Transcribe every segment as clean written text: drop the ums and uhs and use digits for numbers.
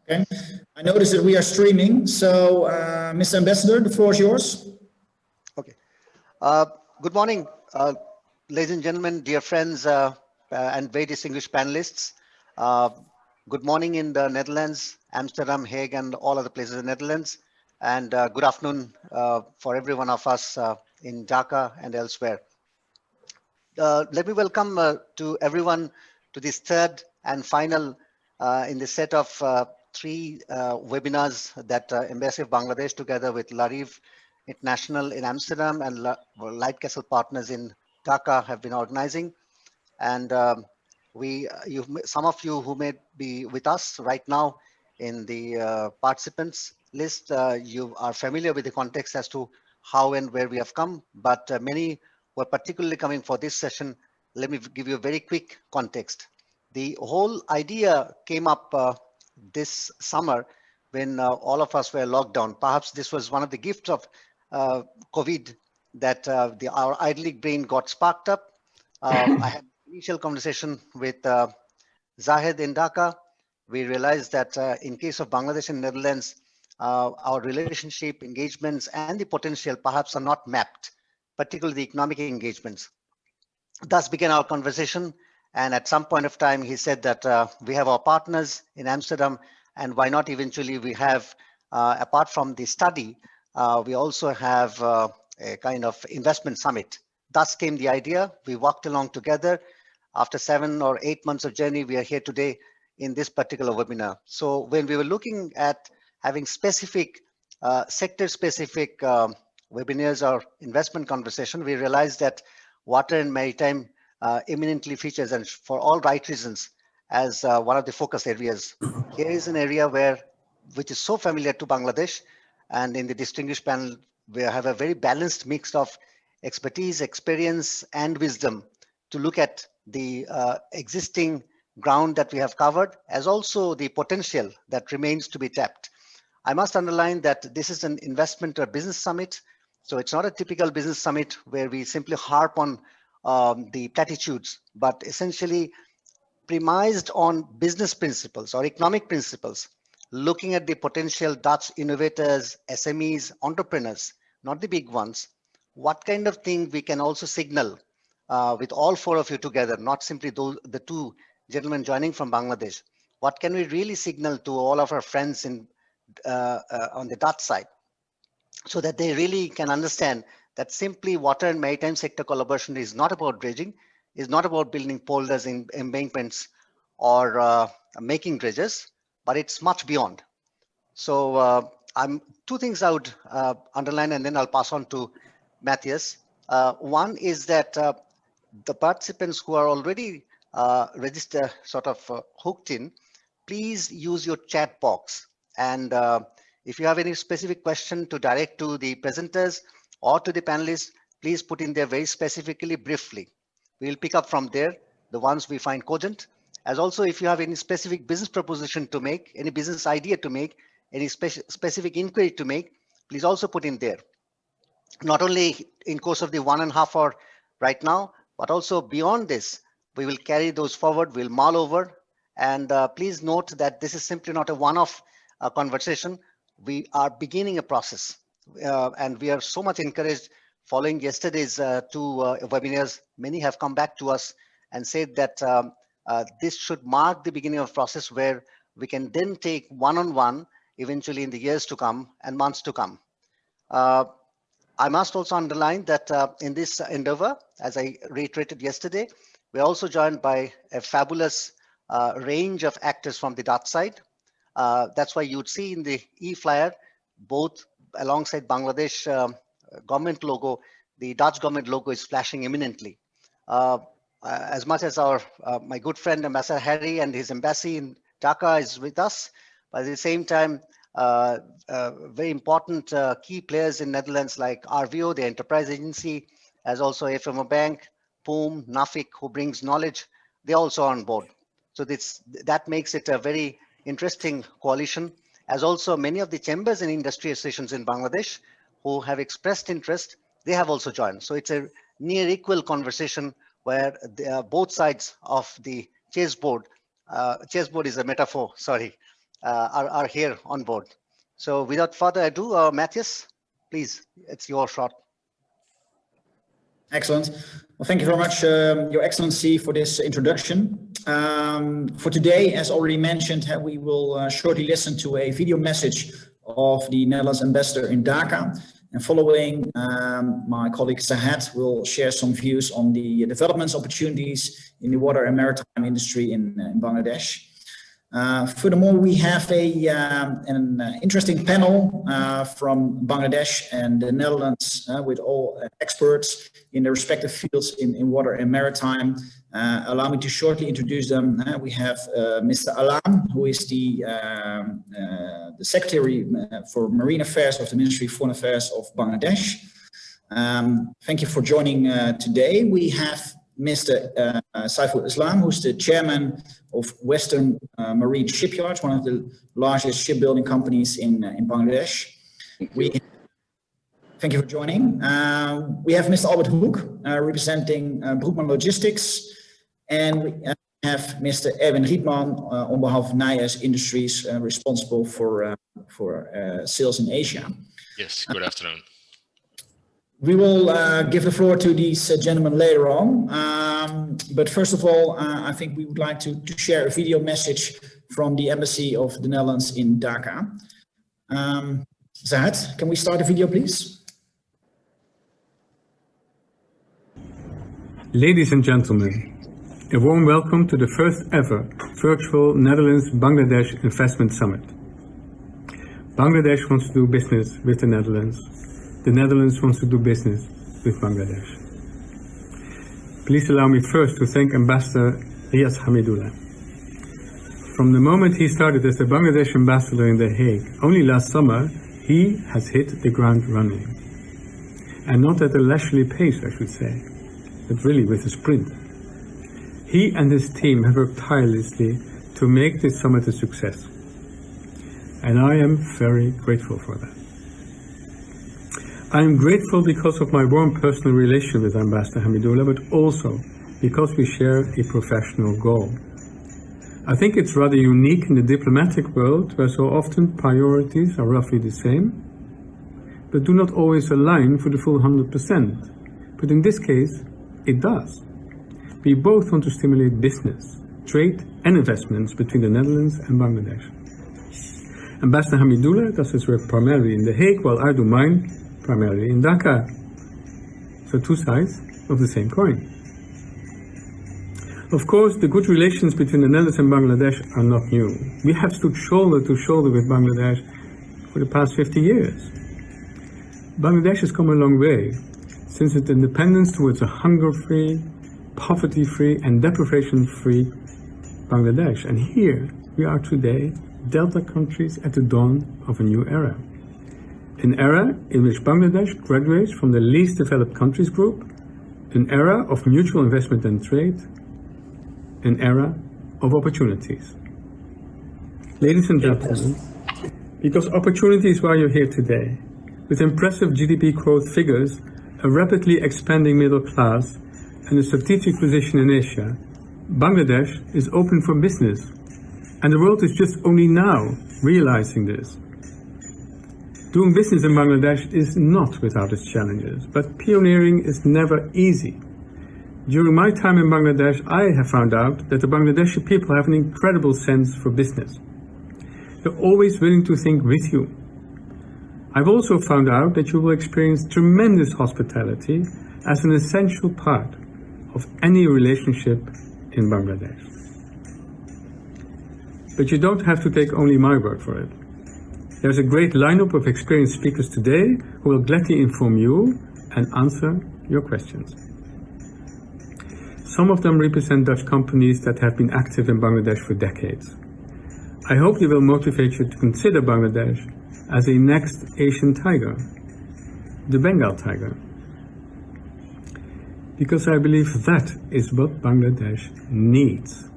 Okay. I noticed that we are streaming. So, Mr. Ambassador, the floor is yours. Okay. Good morning, ladies and gentlemen, dear friends, and very distinguished panelists. Good morning in the Netherlands, Amsterdam, Hague, and all other places in the Netherlands. And good afternoon for every one of us in Dhaka and elsewhere. Let me welcome to everyone to this third and final in the set of three webinars that Embassy of Bangladesh together with Larive International in Amsterdam and LightCastle partners in Dhaka have been organizing. And some of you who may be with us right now in the participants list, you are familiar with the context as to how and where we have come, but many were particularly coming for this session. Let me give you a very quick context. The whole idea came up this summer when all of us were locked down. Perhaps this was one of the gifts of COVID that our idling brain got sparked up. I had initial conversation with Zahid in Dhaka. We realized that in case of Bangladesh and Netherlands, our relationship, engagements, and the potential perhaps are not mapped, particularly the economic engagements. Thus began our conversation. And at some point of time, he said that we have our partners in Amsterdam, and why not eventually we have, apart from the study, we also have a kind of investment summit. Thus came the idea. We walked along together. After 7 or 8 months of journey, we are here today in this particular webinar. So when we were looking at having specific, sector-specific webinars or investment conversation, we realized that water and maritime eminently features, and for all right reasons, as one of the focus areas. Here is an area which is so familiar to Bangladesh, and in the distinguished panel, we have a very balanced mix of expertise, experience, and wisdom to look at the existing ground that we have covered, as also the potential that remains to be tapped. I must underline that this is an investment or business summit, so it's not a typical business summit where we simply harp on the platitudes, but essentially premised on business principles or economic principles, looking at the potential Dutch innovators, SMEs, entrepreneurs, not the big ones. What kind of thing we can also signal with all four of you together, not simply the two gentlemen joining from Bangladesh. What can we really signal to all of our friends on the Dutch side, so that they really can understand that simply water and maritime sector collaboration is not about dredging, is not about building polders in embankments or making dredges, but it's much beyond. So two things I would underline, and then I'll pass on to Matthias. One is that the participants who are already registered, sort of hooked in, please use your chat box. And if you have any specific question to direct to the presenters or to the panelists, please put in there very specifically, briefly. We'll pick up from there, the ones we find cogent. As also, if you have any specific business proposition to make, any business idea to make, any specific inquiry to make, please also put in there. Not only in course of the 1.5 hour right now, but also beyond this, we will carry those forward, we'll mull over. And please note that this is simply not a one-off conversation. We are beginning a process, and we are so much encouraged following yesterday's two webinars. Many have come back to us and said that this should mark the beginning of a process where we can then take one-on-one eventually in the years to come and months to come. I must also underline that in this endeavor, as I reiterated yesterday, we're also joined by a fabulous range of actors from the Dutch side. That's why you'd see in the e-flyer, both alongside Bangladesh government logo, the Dutch government logo is flashing imminently. As much as my good friend Ambassador Harry and his embassy in Dhaka is with us, but at the same time, very important key players in Netherlands like RVO, the enterprise agency, as also FMO Bank, POOM, NAFIC, who brings knowledge, they're also on board. So that makes it a very interesting coalition, as also many of the chambers and industry associations in Bangladesh who have expressed interest, they have also joined. So it's a near equal conversation where both sides of the chessboard is a metaphor, sorry, are here on board. So without further ado, Matthias, please, it's your shot. Excellent. Well, thank you very much, Your Excellency, for this introduction. For today, as already mentioned, we will shortly listen to a video message of the Netherlands ambassador in Dhaka. And following, my colleague Saiful will share some views on the developments opportunities in the water and maritime industry in Bangladesh. Furthermore, we have an interesting panel from Bangladesh and the Netherlands with all experts in their respective fields in water and maritime. Allow me to shortly introduce them. We have Mr. Alam, who is the Secretary for Marine Affairs of the Ministry of Foreign Affairs of Bangladesh. Thank you for joining today. We have Mr. Saiful Islam, who's the chairman of Western Marine Shipyards, one of the largest shipbuilding companies in Bangladesh. Thank you for joining. We have Mr. Albert Hoek, representing Broekman Logistics, and we have Mr. Erwin Rietman on behalf of Nijhuis Industries, responsible for sales in Asia. Yes, good afternoon. We will give the floor to these gentlemen later on. But first of all, I think we would like to share a video message from the Embassy of the Netherlands in Dhaka. Zahad, can we start the video, please? Ladies and gentlemen, a warm welcome to the first ever virtual Netherlands-Bangladesh Investment Summit. Bangladesh wants to do business with the Netherlands. The Netherlands wants to do business with Bangladesh. Please allow me first to thank Ambassador Riaz Hamidullah. From the moment he started as the Bangladesh ambassador in The Hague, only last summer, he has hit the ground running. And not at a leisurely pace, I should say, but really with a sprint. He and his team have worked tirelessly to make this summit a success. And I am very grateful for that. I am grateful because of my warm personal relation with Ambassador Hamidullah, but also because we share a professional goal. I think it's rather unique in the diplomatic world where so often priorities are roughly the same, but do not always align for the full 100%. But in this case, it does. We both want to stimulate business, trade and investments between the Netherlands and Bangladesh. Ambassador Hamidullah does his work primarily in The Hague, while I do mine primarily in Dhaka. So two sides of the same coin. Of course, the good relations between the Netherlands and Bangladesh are not new. We have stood shoulder to shoulder with Bangladesh for the past 50 years. Bangladesh has come a long way since its independence towards a hunger-free, poverty-free and deprivation-free Bangladesh. And here we are today, Delta countries at the dawn of a new era. An era in which Bangladesh graduates from the least developed countries group, an era of mutual investment and trade, an era of opportunities. Ladies and gentlemen, because opportunity is why you're here today, with impressive GDP growth figures, a rapidly expanding middle class, and a strategic position in Asia, Bangladesh is open for business, and the world is just only now realizing this. Doing business in Bangladesh is not without its challenges, but pioneering is never easy. During my time in Bangladesh, I have found out that the Bangladeshi people have an incredible sense for business. They're always willing to think with you. I've also found out that you will experience tremendous hospitality as an essential part of any relationship in Bangladesh. But you don't have to take only my word for it. There's a great lineup of experienced speakers today who will gladly inform you and answer your questions. Some of them represent Dutch companies that have been active in Bangladesh for decades. I hope they will motivate you to consider Bangladesh as a next Asian tiger, the Bengal tiger. Because I believe that is what Bangladesh needs,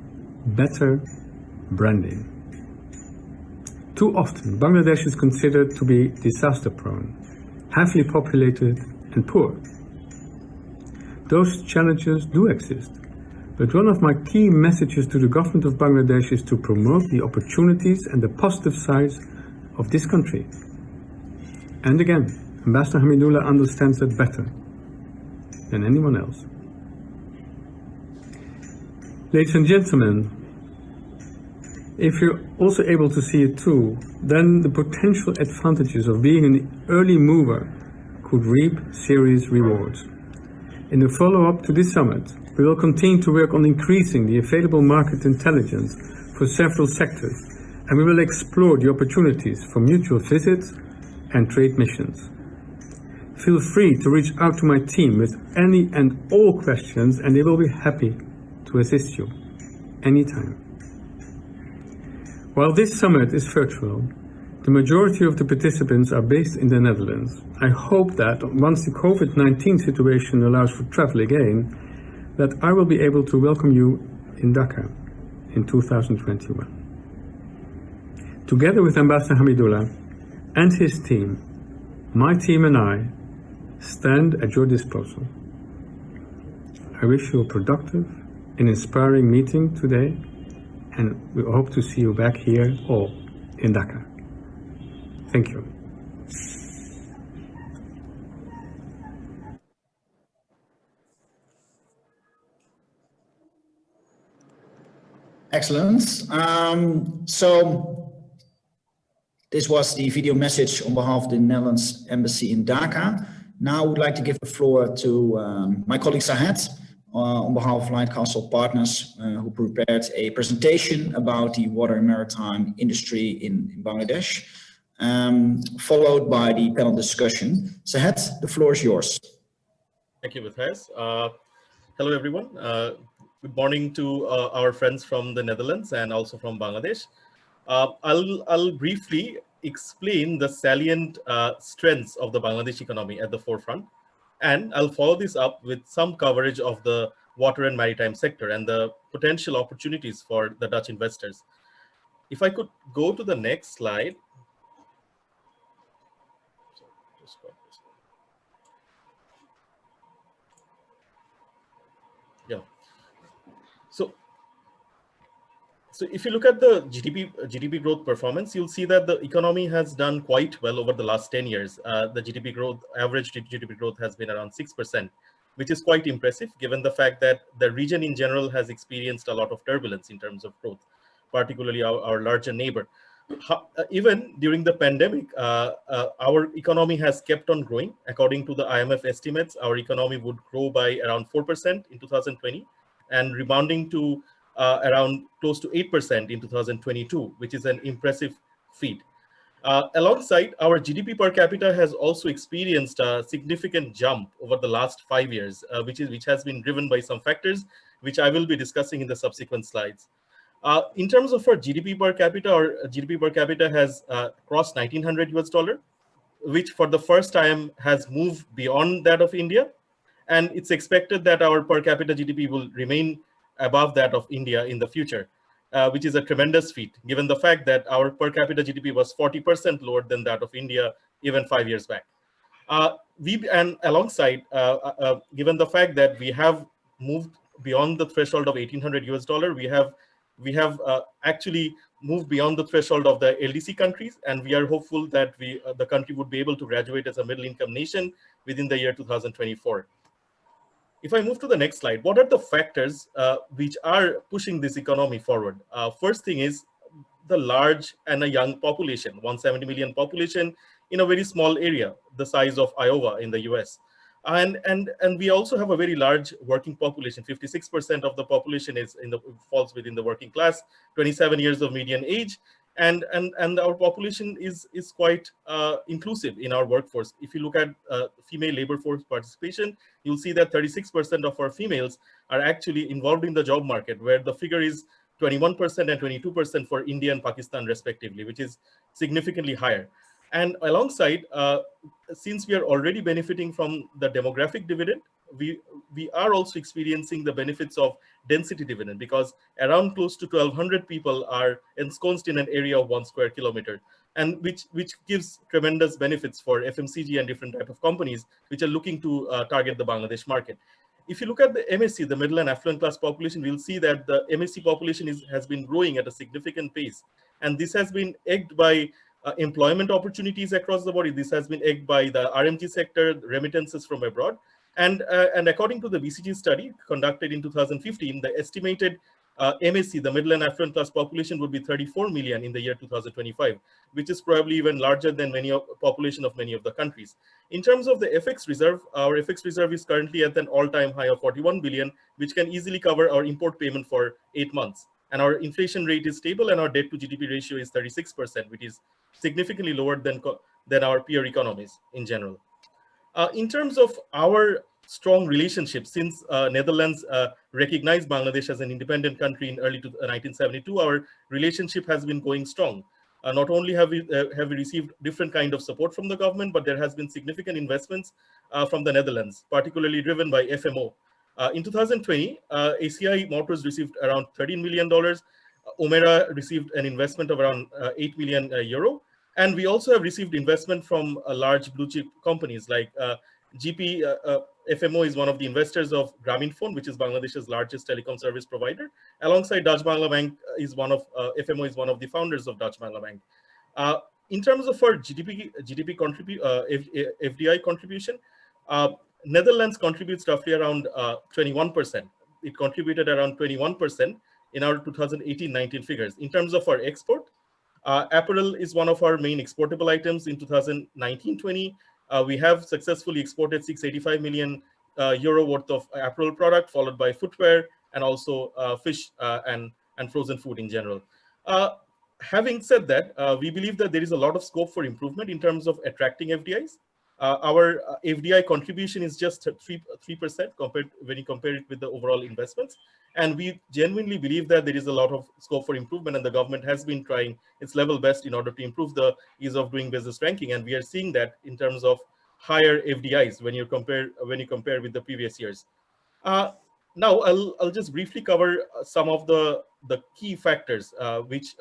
better branding. Too often, Bangladesh is considered to be disaster-prone, heavily populated and poor. Those challenges do exist, But one of my key messages to the government of Bangladesh is to promote the opportunities and the positive sides of this country. And again, Ambassador Hamidullah understands that better than anyone else. Ladies and gentlemen, if you're also able to see it too, then the potential advantages of being an early mover could reap serious rewards. In the follow-up to this summit, we will continue to work on increasing the available market intelligence for several sectors, and we will explore the opportunities for mutual visits and trade missions. Feel free to reach out to my team with any and all questions, and they will be happy to assist you anytime. While this summit is virtual, the majority of the participants are based in the Netherlands. I hope that once the COVID-19 situation allows for travel again, that I will be able to welcome you in Dhaka in 2021. Together with Ambassador Hamidullah and his team, my team and I stand at your disposal. I wish you a productive and inspiring meeting today, and we hope to see you back here all in Dhaka. Thank you. Excellent. So this was the video message on behalf of the Netherlands Embassy in Dhaka. Now I would like to give the floor to my colleague Sahed on behalf of LightCastle Partners, who prepared a presentation about the water and maritime industry in Bangladesh, followed by the panel discussion. Sahed, the floor is yours. Thank you, Matthias. Hello, everyone. Good morning to our friends from the Netherlands and also from Bangladesh. I'll briefly explain the salient strengths of the Bangladesh economy at the forefront, and I'll follow this up with some coverage of the water and maritime sector and the potential opportunities for the Dutch investors. If I could go to the next slide. Yeah. So if you look at the GDP growth performance, you'll see that the economy has done quite well over the last 10 years. The GDP growth, average GDP growth has been around 6%, which is quite impressive given the fact that the region in general has experienced a lot of turbulence in terms of growth, particularly our larger neighbor. Even during the pandemic, our economy has kept on growing. According to the IMF estimates, our economy would grow by around 4% in 2020 and rebounding to around close to 8% in 2022, which is an impressive feat. Alongside, our GDP per capita has also experienced a significant jump over the last 5 years, which has been driven by some factors, which I will be discussing in the subsequent slides. In terms of our GDP per capita, our GDP per capita has crossed $1,900, which for the first time has moved beyond that of India. And it's expected that our per capita GDP will remain above that of India in the future, which is a tremendous feat, given the fact that our per capita GDP was 40% lower than that of India even 5 years back. And alongside, given the fact that we have moved beyond the threshold of $1,800, we have actually moved beyond the threshold of the LDC countries, and we are hopeful that the country would be able to graduate as a middle-income nation within the year 2024. If I move to the next slide, what are the factors which are pushing this economy forward? First thing is the large and a young population, 170 million population in a very small area, the size of Iowa in the US. And we also have a very large working population. 56% of the population falls within the working class, 27 years of median age. And our population is quite inclusive in our workforce. If you look at female labor force participation, you'll see that 36% of our females are actually involved in the job market, where the figure is 21% and 22% for India and Pakistan respectively, which is significantly higher. And alongside, since we are already benefiting from the demographic dividend, we are also experiencing the benefits of density dividend, because around close to 1,200 people are ensconced in an area of 1 square kilometer, and which gives tremendous benefits for FMCG and different type of companies which are looking to target the Bangladesh market. if you look at the MSC, the middle and affluent class population, we'll see that the MSC population has been growing at a significant pace. And this has been egged by employment opportunities across the board. This has been egged by the RMG sector, remittances from abroad. And according to the BCG study conducted in 2015, the estimated MSC, the middle and affluent class population, would be 34 million in the year 2025, which is probably even larger than population of many of the countries. In terms of the FX reserve, our FX reserve is currently at an all-time high of 41 billion, which can easily cover our import payment for 8 months. And our inflation rate is stable, and our debt to GDP ratio is 36%, which is significantly lower than our peer economies in general. In terms of our strong relationship, since Netherlands recognized Bangladesh as an independent country in early 1972, our relationship has been going strong. Not only have we received different kind of support from the government, but there has been significant investments from the Netherlands, particularly driven by FMO. In 2020, ACI Motors received around $13 million. Omera received an investment of around 8 million euro. And we also have received investment from large blue chip companies like FMO is one of the investors of Grameenphone, which is Bangladesh's largest telecom service provider. Alongside Dutch Bangla Bank FMO is one of the founders of Dutch Bangla Bank. In terms of our FDI contribution, Netherlands contributes roughly around 21%. It contributed around 21% in our 2018-19 figures. In terms of our export, apparel is one of our main exportable items. In 2019-20, we have successfully exported 685 million euro worth of apparel product, followed by footwear and also fish and frozen food in general. Having said that, we believe that there is a lot of scope for improvement in terms of attracting FDIs. Our FDI contribution is just 3% when you compare it with the overall investments. And we genuinely believe that there is a lot of scope for improvement, and the government has been trying its level best in order to improve the ease of doing business ranking. And we are seeing that in terms of higher FDIs when you compare with the previous years. Now I'll just briefly cover some of the key factors which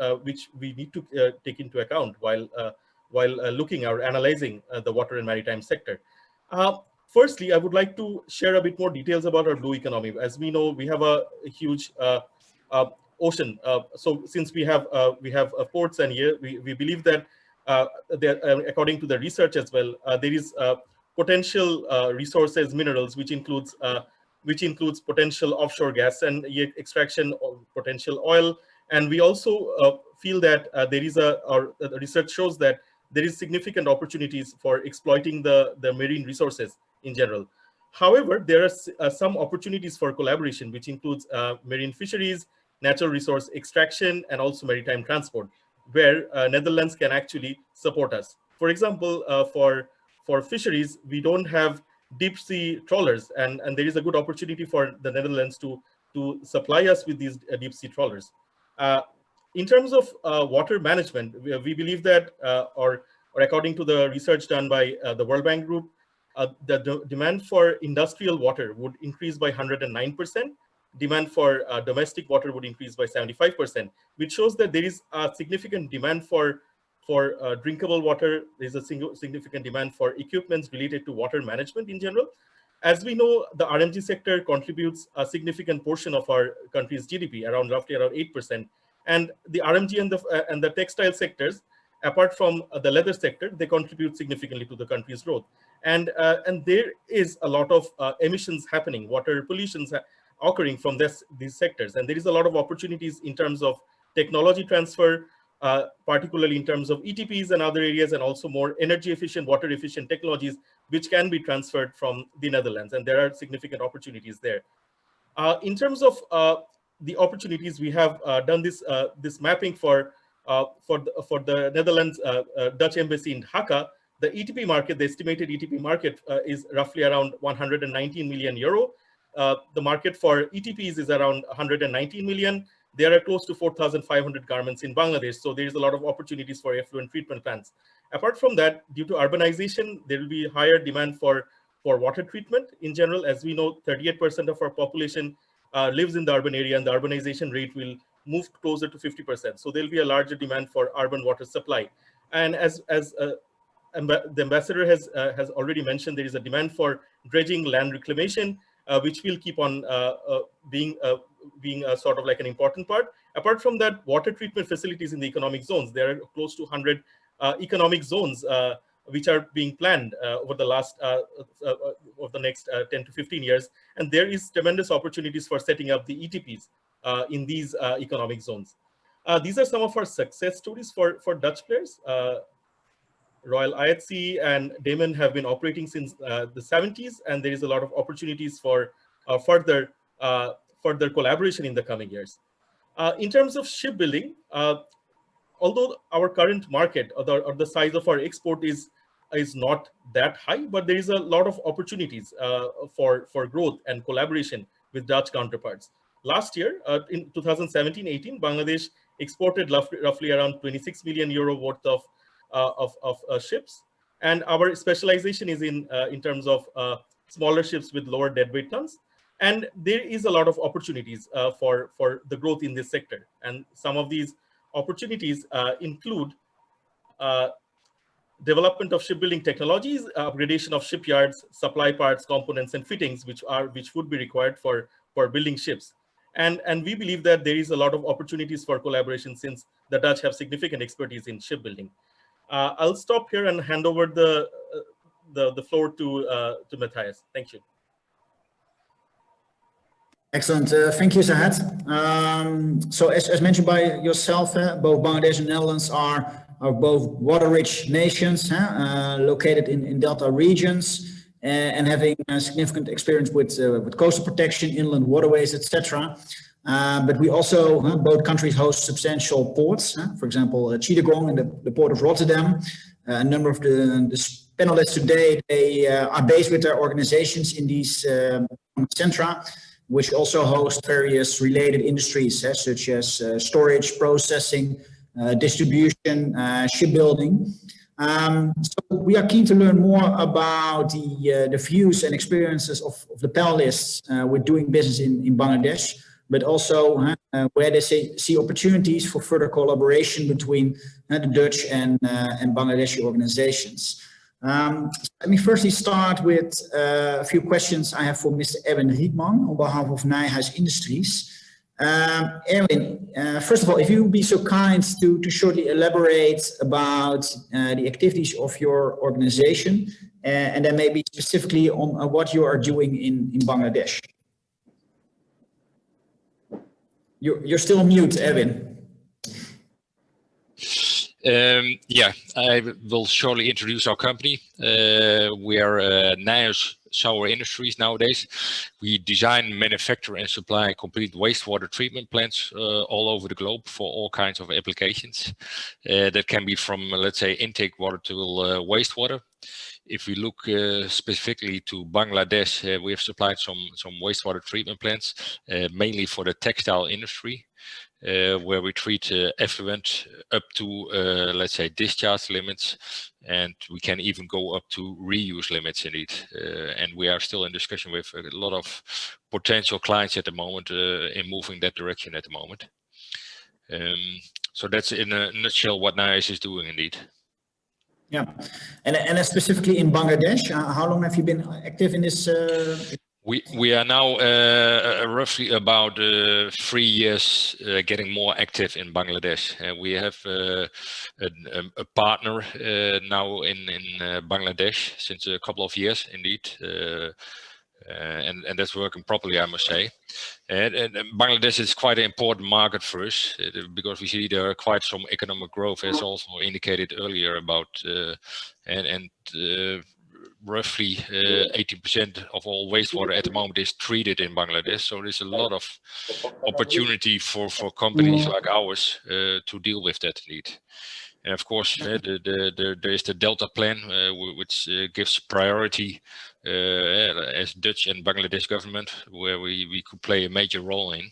we need to take into account while looking or analyzing the water and maritime sector. Firstly, I would like to share a bit more details about our blue economy. As we know, we have a huge ocean. So since we have ports, and here we believe that, according to the research as well, there is potential resources, minerals, which includes potential offshore gas and extraction of potential oil. And we also feel that the research shows that there is significant opportunities for exploiting the marine resources in general. However, there are some opportunities for collaboration, which includes marine fisheries, natural resource extraction, and also maritime transport, where Netherlands can actually support us. For example, for fisheries, we don't have deep sea trawlers, and there is a good opportunity for the Netherlands to supply us with these deep sea trawlers. In terms of water management, we believe that, or according to the research done by the World Bank Group, the demand for industrial water would increase by 109%. Demand for domestic water would increase by 75%, which shows that there is a significant demand for drinkable water. There's a significant demand for equipments related to water management in general. As we know, the RMG sector contributes a significant portion of our country's GDP, roughly around 8%. And the RMG and the textile sectors, apart from the leather sector, they contribute significantly to the country's growth. And there is a lot of emissions happening, water pollution occurring from these sectors. And there is a lot of opportunities in terms of technology transfer, particularly in terms of ETPs and other areas, and also more energy efficient, water efficient technologies, which can be transferred from the Netherlands. And there are significant opportunities there. In terms of the opportunities, we have done this mapping for the Netherlands Dutch embassy in Dhaka. The ETP market, the estimated ETP market is roughly around 119 million euro. The market for ETPs is around 119 million. There are close to 4,500 garments in Bangladesh. So there is a lot of opportunities for effluent treatment plants. Apart from that, due to urbanization, there will be higher demand for water treatment in general. As we know, 38% of our population lives in the urban area, and the urbanization rate will move closer to 50%. So there'll be a larger demand for urban water supply. And as the ambassador has already mentioned, there is a demand for dredging, land reclamation, which will keep on being sort of like an important part. Apart from that, water treatment facilities in the economic zones, there are close to 100 economic zones which are being planned over the last of the next 10 to 15 years, and there is tremendous opportunities for setting up the ETPs in these economic zones. These are some of our success stories for Dutch players. Royal IHC and Damen have been operating since the 70s, and there is a lot of opportunities for further collaboration in the coming years. In terms of shipbuilding, although our current market or the size of our export is not that high, but there is a lot of opportunities for growth and collaboration with Dutch counterparts. Last year, in 2017-18, Bangladesh exported roughly around 26 million euro worth of ships, and our specialization is in terms of smaller ships with lower deadweight tons. And there is a lot of opportunities for the growth in this sector, and some of these opportunities include development of shipbuilding technologies, upgradation of shipyards, supply parts, components, and fittings, which would be required for building ships. And we believe that there is a lot of opportunities for collaboration since the Dutch have significant expertise in shipbuilding. I'll stop here and hand over the floor to Matthias. Thank you. Excellent. Thank you, Zahad. So as mentioned by yourself, both Bangladesh and Netherlands are both water-rich nations located in delta regions and having significant experience with coastal protection, inland waterways, etc. But we also, both countries host substantial ports. For example, Chittagong and the port of Rotterdam. A number of the panelists today, they are based with their organizations in these centra, which also host various related industries, such as storage, processing, distribution, shipbuilding. So we are keen to learn more about the views and experiences of the panelists with doing business in Bangladesh, but also where they see opportunities for further collaboration between the Dutch and Bangladeshi organizations. Let me firstly start with a few questions I have for Mr. Erwin Rietman on behalf of Nijhuis Industries. Erwin, first of all, if you would be so kind to shortly elaborate about the activities of your organization and then maybe specifically on what you are doing in Bangladesh. You're still on mute, Erwin. Yeah, I will shortly introduce our company. We are Nijhuis Sour Industries nowadays. We design, manufacture and supply complete wastewater treatment plants all over the globe for all kinds of applications. That can be from, let's say, intake water to wastewater. If we look specifically to Bangladesh, we have supplied some wastewater treatment plants, mainly for the textile industry. Where we treat effluent up to, let's say, discharge limits, and we can even go up to reuse limits indeed. And we are still in discussion with a lot of potential clients at the moment in moving that direction at the moment. So that's in a nutshell what Nijhuis is doing indeed. Yeah, and specifically in Bangladesh, how long have you been active in this? We are now roughly about 3 years getting more active in Bangladesh. We have a partner now in Bangladesh since a couple of years indeed. And that's working properly, I must say. And Bangladesh is quite an important market for us because we see there are quite some economic growth, as also indicated earlier about roughly 80% of all wastewater at the moment is treated in Bangladesh. So there's a lot of opportunity for companies like ours to deal with that need. And of course, there is the Delta Plan, which gives priority as Dutch and Bangladesh government, where we could play a major role in.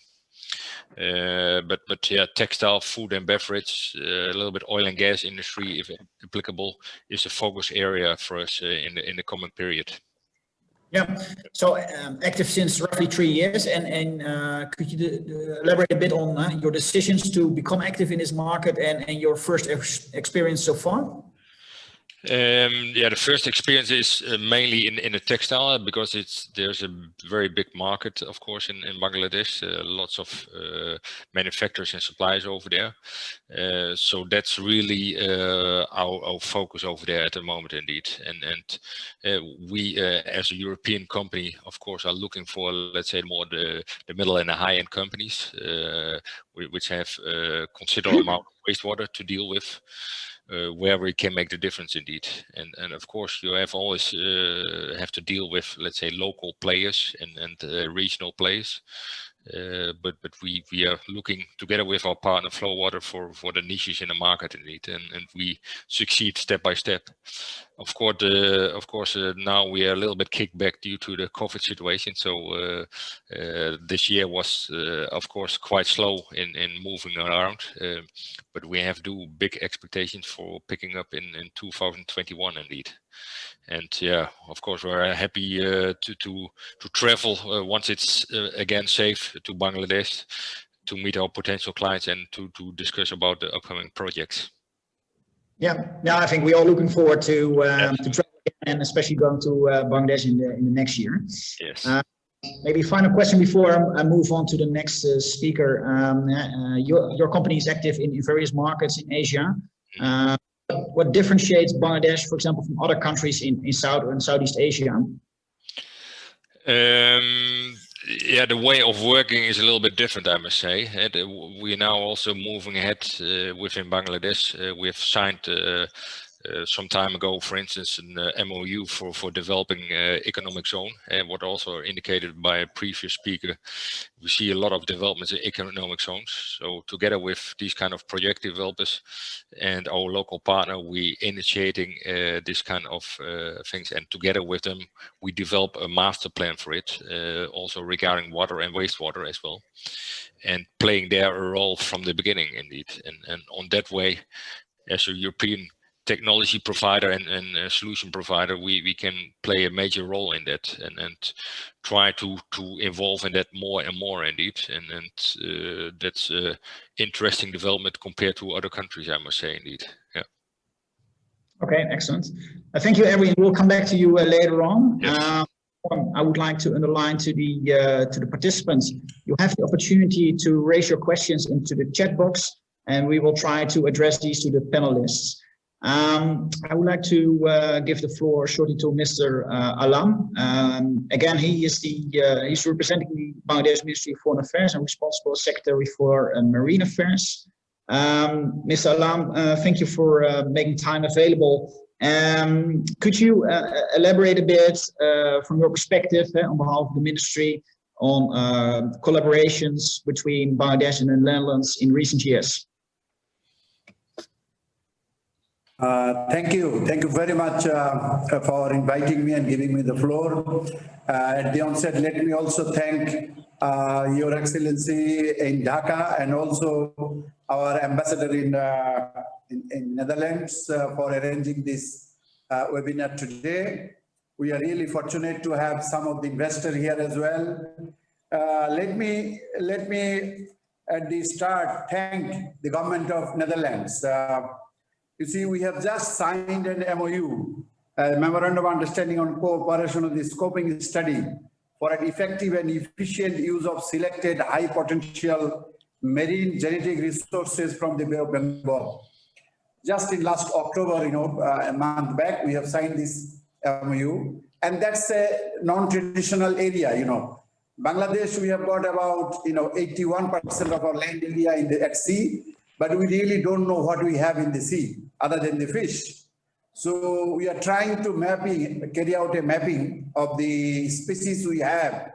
But yeah, textile, food and beverage, a little bit oil and gas industry, if applicable, is a focus area for us in the coming period. Yeah, so active since roughly 3 years, and could you elaborate a bit on your decisions to become active in this market and your first experience so far? Yeah, the first experience is mainly in the textile, because there's a very big market, of course, in Bangladesh. Lots of manufacturers and suppliers over there. So that's really our focus over there at the moment, indeed. And we, as a European company, of course, are looking for, let's say, more the middle and the high-end companies, which have considerable amount of wastewater to deal with. Where we can make the difference, indeed. And of course you have always have to deal with, let's say, local players and regional players, but we are looking together with our partner Flowwater for the niches in the market, indeed, and we succeed step by step. Of course, now we are a little bit kicked back due to the COVID situation. So this year was, of course, quite slow in moving around. But we have big expectations for picking up in 2021, indeed. And yeah, of course, we're happy to travel once it's again safe to Bangladesh, to meet our potential clients and to discuss about the upcoming projects. Yeah, I think we're all looking forward to travel and especially going to Bangladesh in the next year. Yes. Maybe final question before I move on to the next speaker. Your company is active in various markets in Asia. What differentiates Bangladesh, for example, from other countries in South and Southeast Asia? Yeah, the way of working is a little bit different, I must say. We're now also moving ahead within Bangladesh. We have signed some time ago, for instance, an MOU for developing economic zone. And what also indicated by a previous speaker, we see a lot of developments in economic zones. So together with these kind of project developers and our local partner, we initiating this kind of things, and together with them, we develop a master plan for it, also regarding water and wastewater as well, and playing their role from the beginning, indeed. And on that way, as a European technology provider and a solution provider, we can play a major role in that, and try to involve in that more and more, indeed. And that's interesting development compared to other countries, I must say, indeed. Yeah. Okay, excellent. Thank you, Erwin. We'll come back to you later on. Yes. I would like to underline to the participants, you have the opportunity to raise your questions into the chat box, and we will try to address these to the panelists. I would like to give the floor shortly to Mr. Alam. Again, he's representing the Bangladesh Ministry of Foreign Affairs and responsible secretary for Marine Affairs. Mr. Alam, thank you for making time available. Could you elaborate a bit from your perspective on behalf of the ministry on collaborations between Bangladesh and the Netherlands in recent years? Thank you very much for inviting me and giving me the floor. At the onset, let me also thank Your Excellency in Dhaka and also our ambassador in Netherlands for arranging this webinar today. We are really fortunate to have some of the investors here as well. Let me at the start thank the government of Netherlands. You see, we have just signed an MOU, a Memorandum of Understanding on Cooperation on the Scoping Study for an effective and efficient use of selected high potential marine genetic resources from the Bay of Bengal. Just in last October, a month back, we have signed this MOU, and that's a non-traditional area, Bangladesh, we have got about, 81% of our land area at sea, but we really don't know what we have in the sea other than the fish. So we are trying to carry out a mapping of the species we have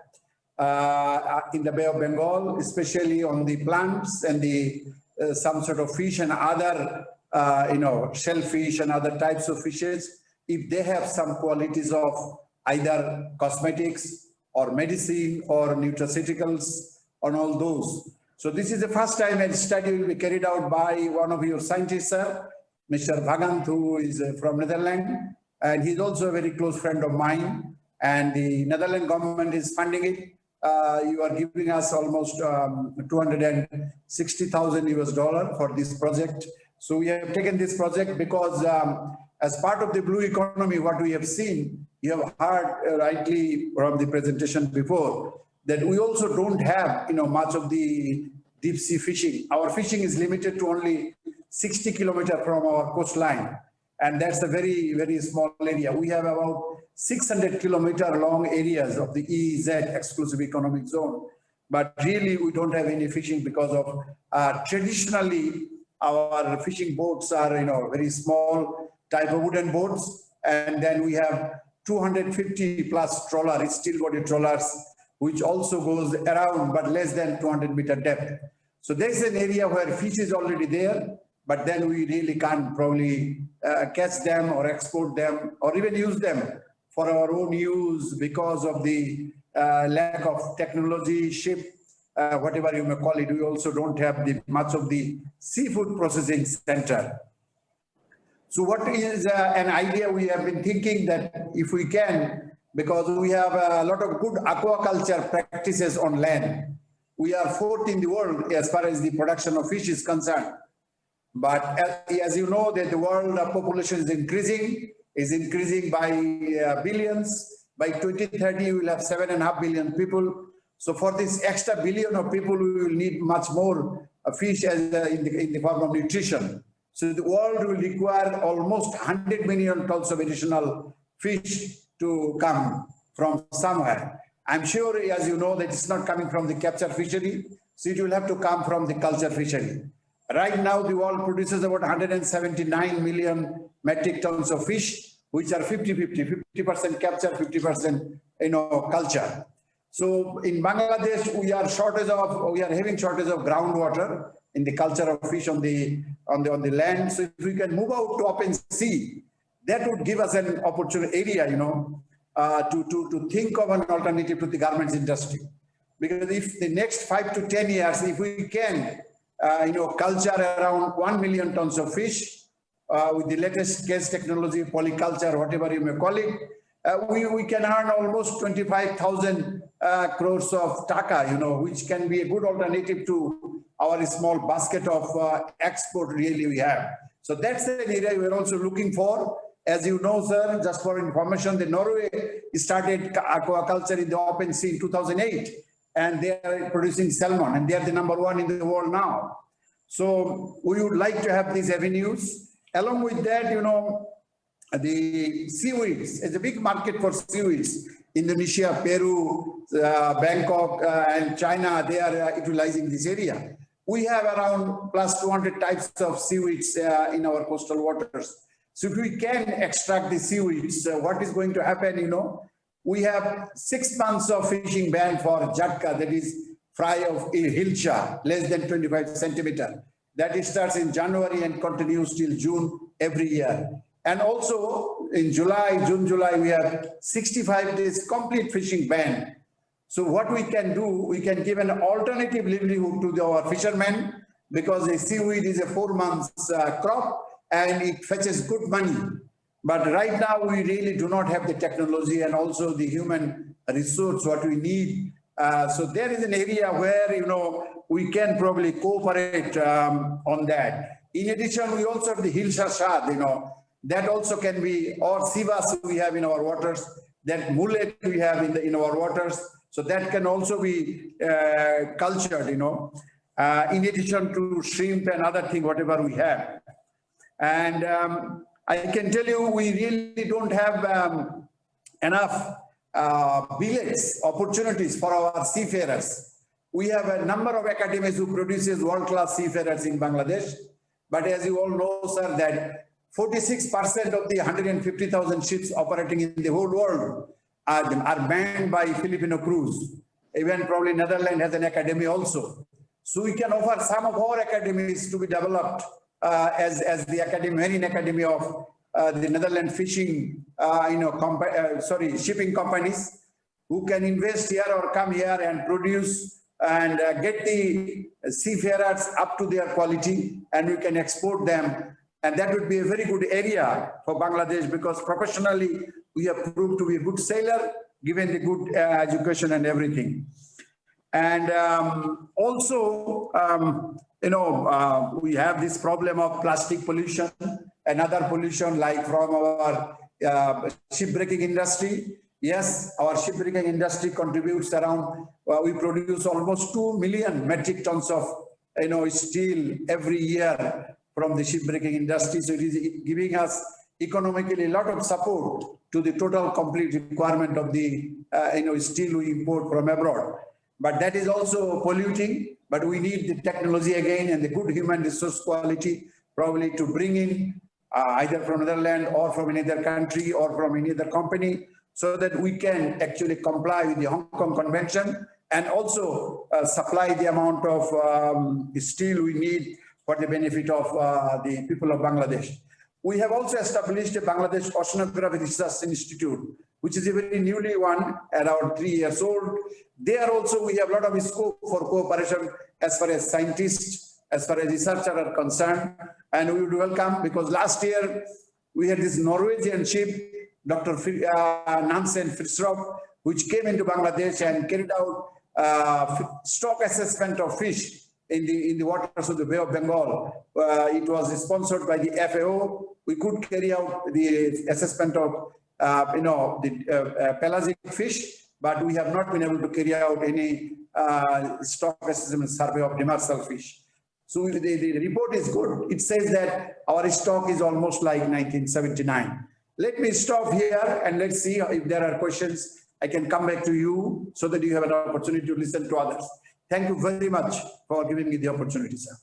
in the Bay of Bengal, especially on the plants and the some sort of fish and other, shellfish and other types of fishes, if they have some qualities of either cosmetics or medicine or nutraceuticals on all those. So this is the first time a study will be carried out by one of your scientists, sir, Mr. Bhagant, who is from Netherlands, and he's also a very close friend of mine, and the Netherlands government is funding it. You are giving us almost $260,000 US for this project So we have taken this project because as part of the blue economy, what we have seen, you have heard rightly from the presentation before, that we also don't have, much of the deep sea fishing. Our fishing is limited to only 60 kilometers from our coastline. And that's a very, very small area. We have about 600 kilometer long areas of the EEZ, exclusive economic zone. But really, we don't have any fishing because of traditionally, our fishing boats are, very small type of wooden boats. And then we have 250 plus trawlers, steel body trawlers, which also goes around, but less than 200-meter depth. So there's an area where fish is already there, but then we really can't probably catch them or export them or even use them for our own use because of the lack of technology, ship, whatever you may call it. We also don't have much of the seafood processing center. So what is an idea we have been thinking that if we can, because we have a lot of good aquaculture practices on land. We are fourth in the world as far as the production of fish is concerned. But as you know, that the world population is increasing by billions. By 2030, we will have 7.5 billion people. So for this extra billion of people, we will need much more fish as in the form of nutrition. So the world will require almost 100 million tons of additional fish to come from somewhere. I'm sure, as you know, that it's not coming from the capture fishery, so it will have to come from the culture fishery. Right now, the world produces about 179 million metric tons of fish, which are 50-50, 50% capture, 50% culture. So in Bangladesh, we are having shortage of groundwater in the culture of fish on the land. So if we can move out to open sea, that would give us an opportunity area, to think of an alternative to the garments industry. Because if the next 5 to 10 years, if we can, culture around 1 million tons of fish with the latest case technology, polyculture, whatever you may call it, we can earn almost 25,000 crores of Dhaka, which can be a good alternative to our small basket of export really we have. So that's an area we're also looking for. As you know, sir, just for information, the Norway started aquaculture in the open sea in 2008, and they are producing salmon, and they are the #1 in the world now. So we would like to have these avenues. Along with that, the seaweeds is a big market for seaweeds. Indonesia, Peru, Bangkok, and China, they are utilizing this area. We have around plus 200 types of seaweeds in our coastal waters. So if we can extract the seaweeds, what is going to happen, we have 6 months of fishing ban for jatka, that is fry of hilcha, less than 25 centimeter. That starts in January and continues till June every year. And also in June, July, we have 65 days complete fishing ban. So what we can do, we can give an alternative livelihood to our fishermen, because the seaweed is a 4 months crop and it fetches good money. But right now we really do not have the technology and also the human resource what we need. So there is an area where, we can probably cooperate on that. In addition, we also have the hilcha shad, that also can be, or sivas we have in our waters, that mullet we have in our waters. So that can also be cultured, in addition to shrimp and other thing, whatever we have. And I can tell you, we really don't have enough billets, opportunities for our seafarers. We have a number of academies who produces world-class seafarers in Bangladesh. But as you all know, sir, that 46% of the 150,000 ships operating in the whole world are manned by Filipino crews. Even probably Netherlands has an academy also. So we can offer some of our academies to be developed as the academy, Marine Academy of the Netherlands fishing, shipping companies who can invest here or come here and produce and get the seafarers up to their quality, and we can export them. And that would be a very good area for Bangladesh, because professionally we have proved to be a good sailor, given the good education and everything. And also, we have this problem of plastic pollution, another pollution like from our shipbreaking industry. Yes, our shipbreaking industry contributes around, we produce almost 2 million metric tons of steel every year from the shipbreaking industry. So it is giving us economically a lot of support to the total complete requirement of the steel we import from abroad. But that is also polluting, but we need the technology again and the good human resource quality probably to bring in either from Netherlands or from any other country or from any other company, so that we can actually comply with the Hong Kong Convention and also supply the amount of steel we need for the benefit of the people of Bangladesh. We have also established a Bangladesh Oceanography Research Institute, which is a very newly one, around 3 years old. There also we have a lot of scope for cooperation as far as scientists, as far as researchers are concerned. And we would welcome, because last year we had this Norwegian ship, Dr. Nansen Fritzroff, which came into Bangladesh and carried out stock assessment of fish in the waters of the Bay of Bengal. It was sponsored by the FAO. We could carry out the assessment of the pelagic fish, but we have not been able to carry out any stock assessment survey of demersal fish. So the report is good. It says that our stock is almost like 1979. Let me stop here and let's see if there are questions. I can come back to you so that you have an opportunity to listen to others. Thank you very much for giving me the opportunity, sir.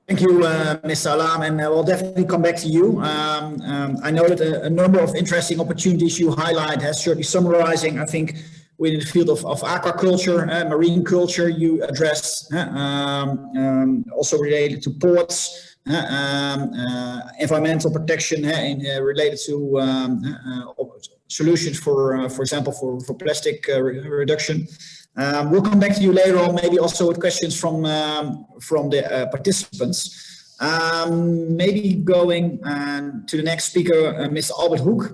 Thank you, Mr. Alam, and we'll definitely come back to you. I know that a number of interesting opportunities you highlight has certainly summarizing, I think, within the field of aquaculture, marine culture you address, also related to ports, environmental protection, related to solutions for example, for plastic reduction. We'll come back to you later on, maybe also with questions from the participants. Maybe going to the next speaker, Mr. Albert Hoek,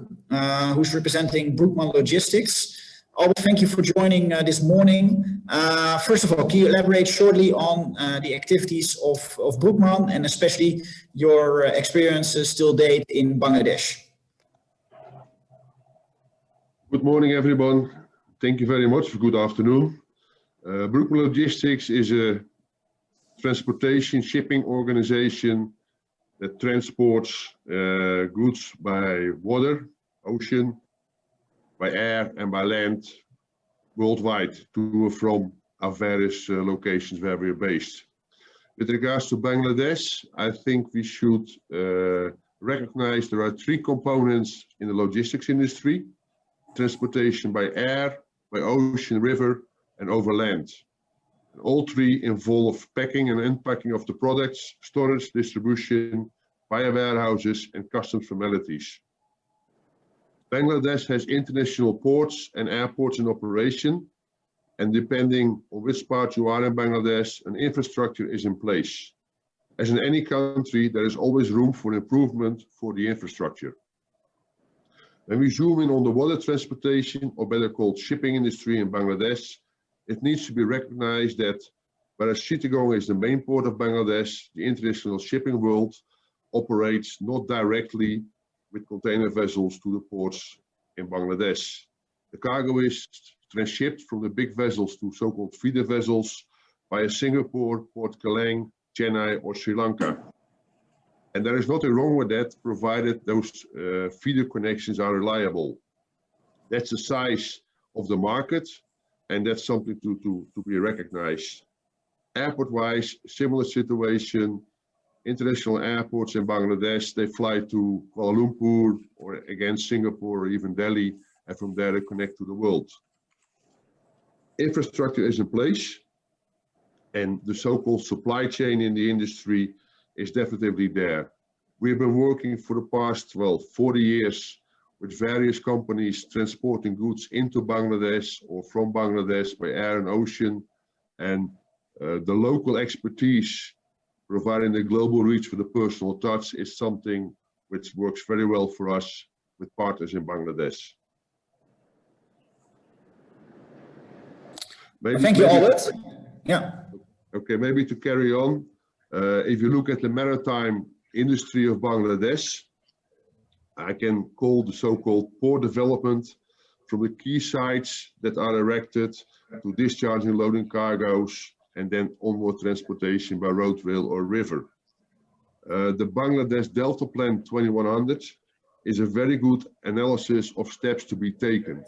who's representing Broekman Logistics. Albert, thank you for joining this morning. First of all, can you elaborate shortly on the activities of Broekman and especially your experiences till date in Bangladesh? Good morning, everyone. Thank you very much. Good afternoon. Broekman Logistics is a transportation shipping organization that transports goods by water, ocean, by air and by land worldwide to and from our various locations where we're based. With regards to Bangladesh, I think we should recognize there are three components in the logistics industry: transportation by air, by ocean, river, and over land. And all three involve packing and unpacking of the products, storage, distribution, via warehouses, and customs formalities. Bangladesh has international ports and airports in operation, and depending on which part you are in Bangladesh, an infrastructure is in place. As in any country, there is always room for improvement for the infrastructure. When we zoom in on the water transportation, or better called shipping industry in Bangladesh, it needs to be recognized that whereas Chittagong is the main port of Bangladesh, the international shipping world operates not directly with container vessels to the ports in Bangladesh. The cargo is transshipped from the big vessels to so-called feeder vessels via Singapore, Port Kelang, Chennai, or Sri Lanka. And there is nothing wrong with that, provided those feeder connections are reliable. That's the size of the market, and that's something to be recognized. Airport-wise, similar situation. International airports in Bangladesh, they fly to Kuala Lumpur or again Singapore or even Delhi, and from there they connect to the world. Infrastructure is in place, and the so-called supply chain in the industry is definitively there. We've been working for the past, 40 years with various companies transporting goods into Bangladesh or from Bangladesh by air and ocean, and the local expertise providing the global reach for the personal touch is something which works very well for us with partners in Bangladesh. Thank you, Albert. Yeah. Okay, maybe to carry on, if you look at the maritime industry of Bangladesh, I can call the so-called port development from the key sites that are erected to discharging loading cargoes and then onward transportation by road, rail or river. The Bangladesh Delta Plan 2100 is a very good analysis of steps to be taken.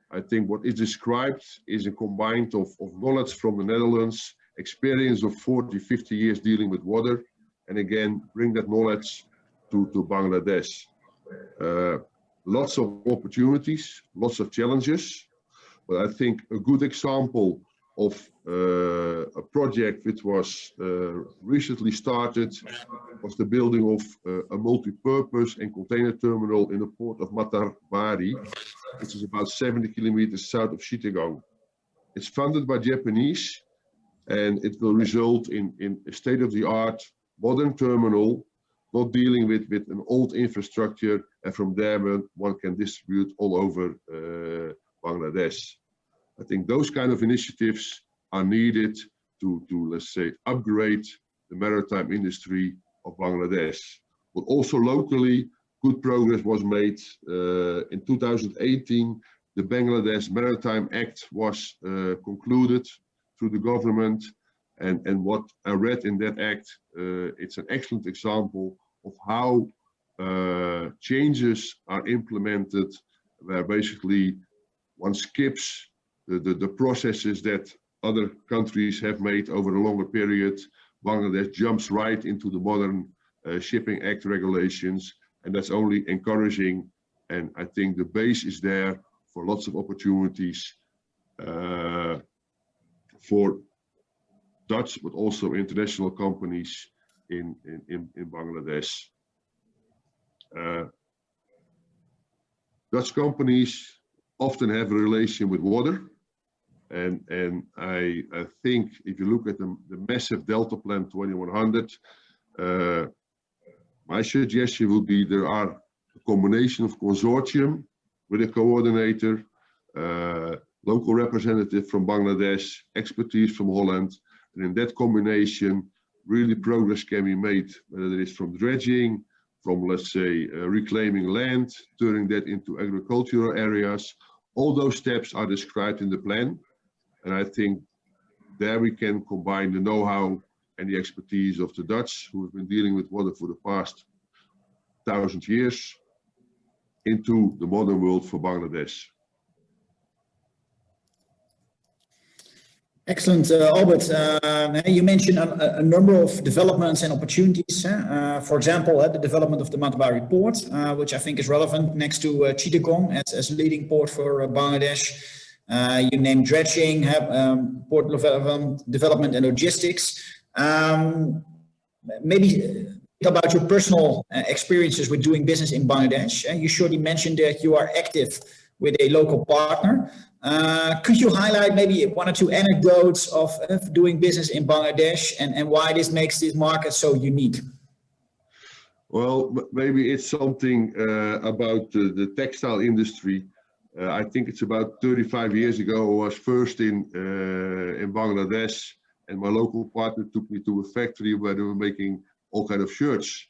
I think what is described is a combined of knowledge from the Netherlands, experience of 40, 50 years dealing with water, and again, bring that knowledge to Bangladesh. Lots of opportunities, lots of challenges, but I think a good example of a project which was recently started was the building of a multi-purpose and container terminal in the port of Matarbari, which is about 70 kilometers south of Chittagong. It's funded by Japanese, and it will result in a state-of-the-art modern terminal, not dealing with an old infrastructure, and from there one can distribute all over Bangladesh. I think those kind of initiatives are needed to let's say, upgrade the maritime industry of Bangladesh. But also locally, good progress was made. In 2018, the Bangladesh Maritime Act was concluded through the government. And what I read in that act, it's an excellent example of how changes are implemented, where basically one skips the processes that other countries have made over a longer period. Bangladesh jumps right into the modern Shipping Act regulations, and that's only encouraging. And I think the base is there for lots of opportunities for Dutch, but also international companies in Bangladesh. Dutch companies often have a relation with water, and I think if you look at the massive Delta Plan 2100, my suggestion would be there are a combination of consortium with a coordinator, local representative from Bangladesh, expertise from Holland, and in that combination, really progress can be made, whether it is from dredging, from, let's say, reclaiming land, turning that into agricultural areas. All those steps are described in the plan. And I think there we can combine the know-how and the expertise of the Dutch, who have been dealing with water for the past 1,000 years, into the modern world for Bangladesh. Excellent, Albert. You mentioned a number of developments and opportunities. For example, the development of the Matarbari port, which I think is relevant next to Chittagong as a leading port for Bangladesh. You named dredging, port development and logistics. Maybe about your personal experiences with doing business in Bangladesh. You surely mentioned that you are active with a local partner. Could you highlight maybe one or two anecdotes of doing business in Bangladesh and why this makes this market so unique? Well, maybe it's something about the textile industry. I think it's about 35 years ago I was first in Bangladesh, and my local partner took me to a factory where they were making all kinds of shirts.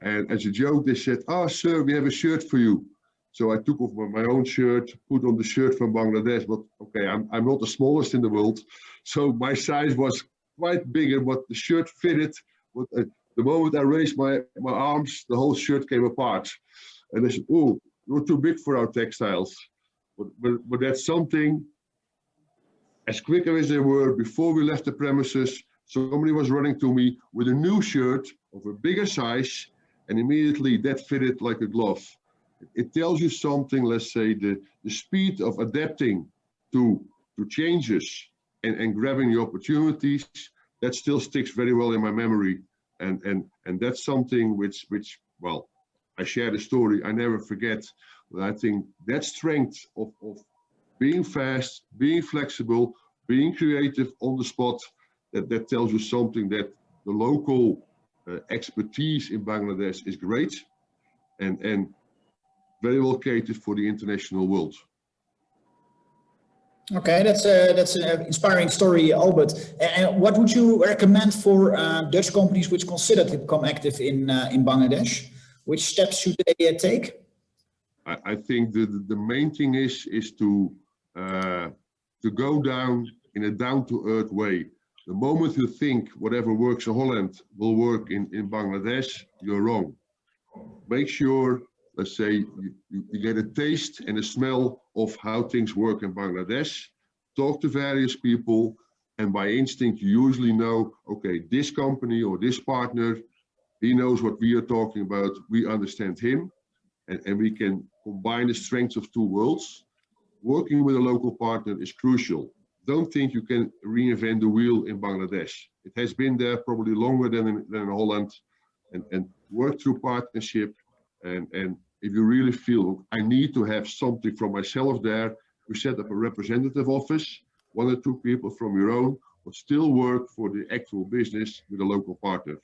And as a joke, they said, "Oh, sir, we have a shirt for you." So I took off my own shirt, put on the shirt from Bangladesh, but okay, I'm not the smallest in the world. So my size was quite bigger, but the shirt fitted. But the moment I raised my arms, the whole shirt came apart. And they said, "Oh, you're too big for our textiles." But that's something, as quick as they were, before we left the premises, somebody was running to me with a new shirt of a bigger size, and immediately that fitted like a glove. It tells you something, let's say, the speed of adapting to changes and grabbing the opportunities, that still sticks very well in my memory. And that's something which, well, I share the story, I never forget. But I think that strength of being fast, being flexible, being creative on the spot, that tells you something that the local expertise in Bangladesh is great and very well catered for the international world. Okay, that's an inspiring story, Albert. And what would you recommend for Dutch companies which consider to become active in Bangladesh? Which steps should they take? I think the main thing is to go down in a down-to-earth way. The moment you think whatever works in Holland will work in Bangladesh, you're wrong. Make sure, let's say, you get a taste and a smell of how things work in Bangladesh. Talk to various people, and by instinct, you usually know, okay, this company or this partner, he knows what we are talking about, we understand him, and we can combine the strengths of two worlds. Working with a local partner is crucial. Don't think you can reinvent the wheel in Bangladesh. It has been there probably longer than in Holland, and work through partnership. And if you really feel, I need to have something from myself there, you set up a representative office, 1 or 2 people from your own, but still work for the actual business with a local partner.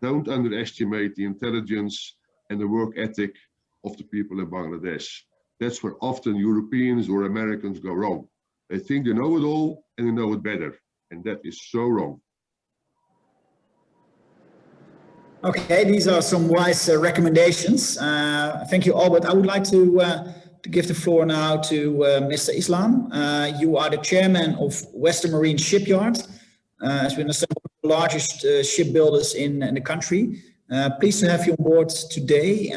Don't underestimate the intelligence and the work ethic of the people in Bangladesh. That's where often Europeans or Americans go wrong. They think they know it all and they know it better. And that is so wrong. Okay, these are some wise recommendations. Thank you, Albert. I would like to give the floor now to Mr. Islam. You are the chairman of Western Marine Shipyard. As we understand, one of the largest shipbuilders in the country. Pleased to have you on board today.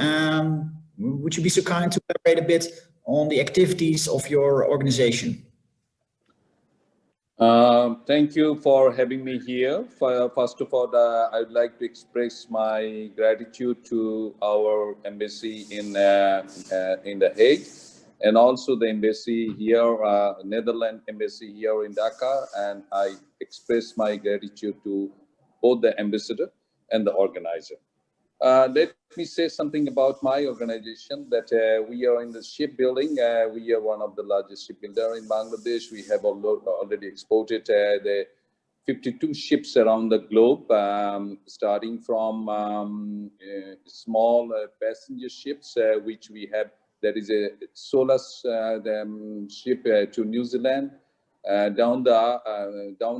Would you be so kind to elaborate a bit on the activities of your organization? Thank you for having me here. First of all, I would like to express my gratitude to our embassy in The Hague, and also the embassy here, Netherlands embassy here in Dhaka, and I express my gratitude to both the ambassador and the organizer. Let me say something about my organization, that we are in the shipbuilding. We are one of the largest shipbuilders in Bangladesh. We have already exported the 52 ships around the globe, starting from small passenger ships, which we have. There is a Solus ship to New Zealand, down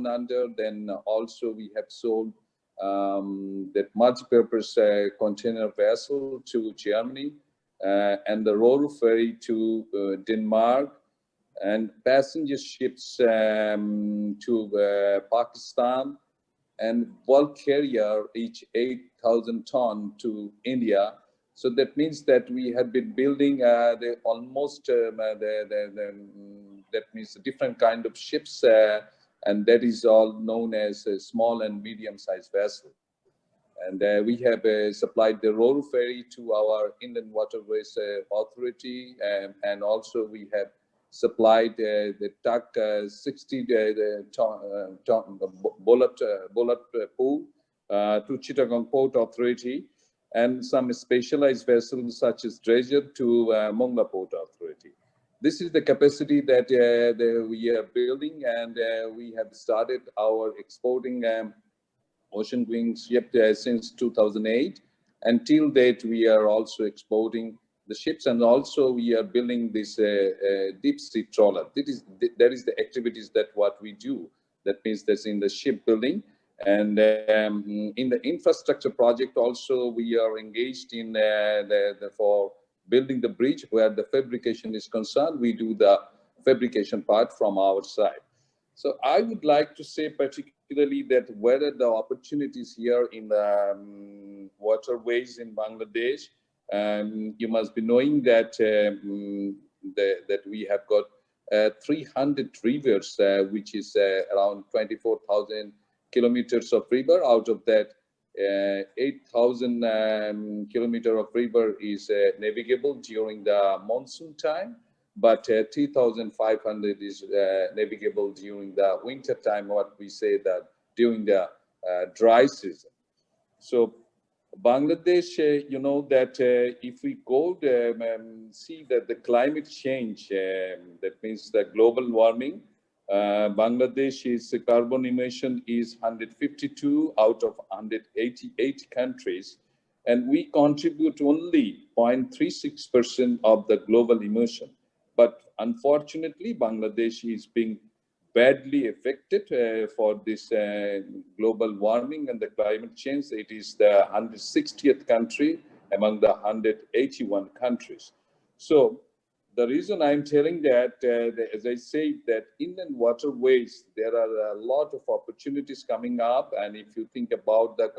under. Then also we have sold that multi-purpose container vessel to Germany, and the Ro-Ro ferry to Denmark, and passenger ships to Pakistan, and bulk carrier each 8,000 ton to India. So that means that we have been building that means a different kind of ships, and that is all known as a small and medium-sized vessel. And we have supplied the Ro-Ro ferry to our Indian Waterways Authority, and also we have supplied the TAC 60 bullet pool to Chittagong Port Authority, and some specialized vessels such as dredger to Mongla Port Authority. This is the capacity that we are building, and we have started our exporting ocean-going ship since 2008. Until date, we are also exporting the ships, and also we are building this deep sea trawler. That is the activities that what we do. That means that's in the shipbuilding. And in the infrastructure project also, we are engaged in for building the bridge where the fabrication is concerned. We do the fabrication part from our side. So I would like to say particularly that whether the opportunities here in the waterways in Bangladesh, you must be knowing that that we have got 300 rivers, which is around 24,000 kilometers of river. Out of that, 8,000 kilometer of river is navigable during the monsoon time, but 3,500 is navigable during the winter time, what we say that during the dry season. So Bangladesh, you know that if we go see that the climate change, that means the global warming, Bangladesh's carbon emission is 152 out of 188 countries, and we contribute only 0.36% of the global emission. But unfortunately, Bangladesh is being badly affected for this global warming and the climate change. It is the 160th country among the 181 countries. So the reason I'm telling that, as I say, that inland waterways, there are a lot of opportunities coming up. And if you think about the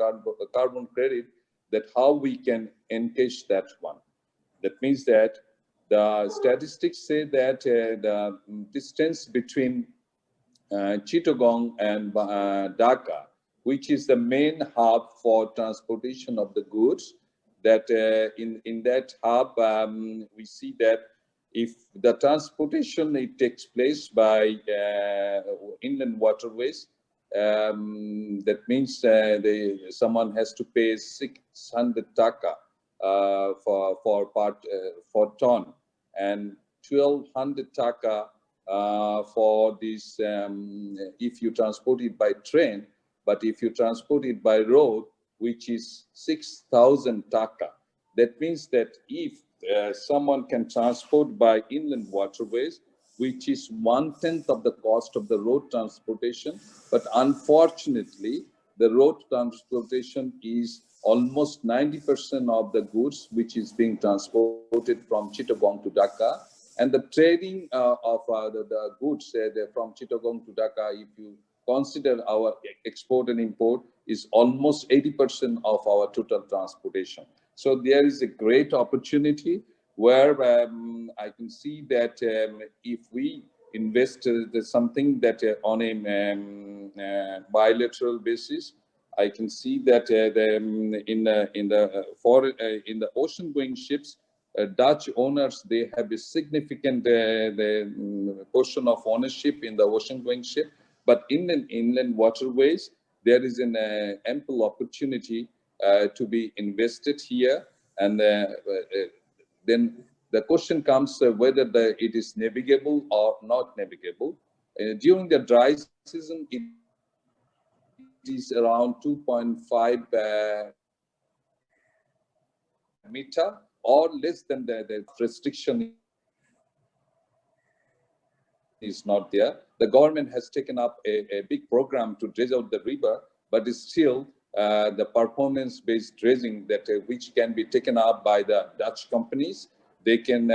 carbon credit, that how we can encash that one. That means that the statistics say that the distance between Chittagong and Dhaka, which is the main hub for transportation of the goods, that in that hub, we see that if the transportation it takes place by inland waterways, that means someone has to pay 600 taka for ton, and 1200 taka for this if you transport it by train. But if you transport it by road, which is 6,000 taka, that means that if someone can transport by inland waterways, which is 1/10 of the cost of the road transportation, but unfortunately, the road transportation is almost 90% of the goods which is being transported from Chittagong to Dhaka. And the trading of the goods from Chittagong to Dhaka, if you consider our export and import, is almost 80% of our total transportation. So there is a great opportunity where I can see that if we invest something that on a bilateral basis, I can see that in the ocean-going ships, Dutch owners, they have a significant portion of ownership in the ocean-going ship. But in inland waterways, there is an ample opportunity to be invested here. And then the question comes whether it is navigable or not navigable. During the dry season, it is around 2.5 meter or less than the restriction is not there. The government has taken up a big program to dredge out the river, but it's still the performance-based dredging that which can be taken up by the Dutch companies. They can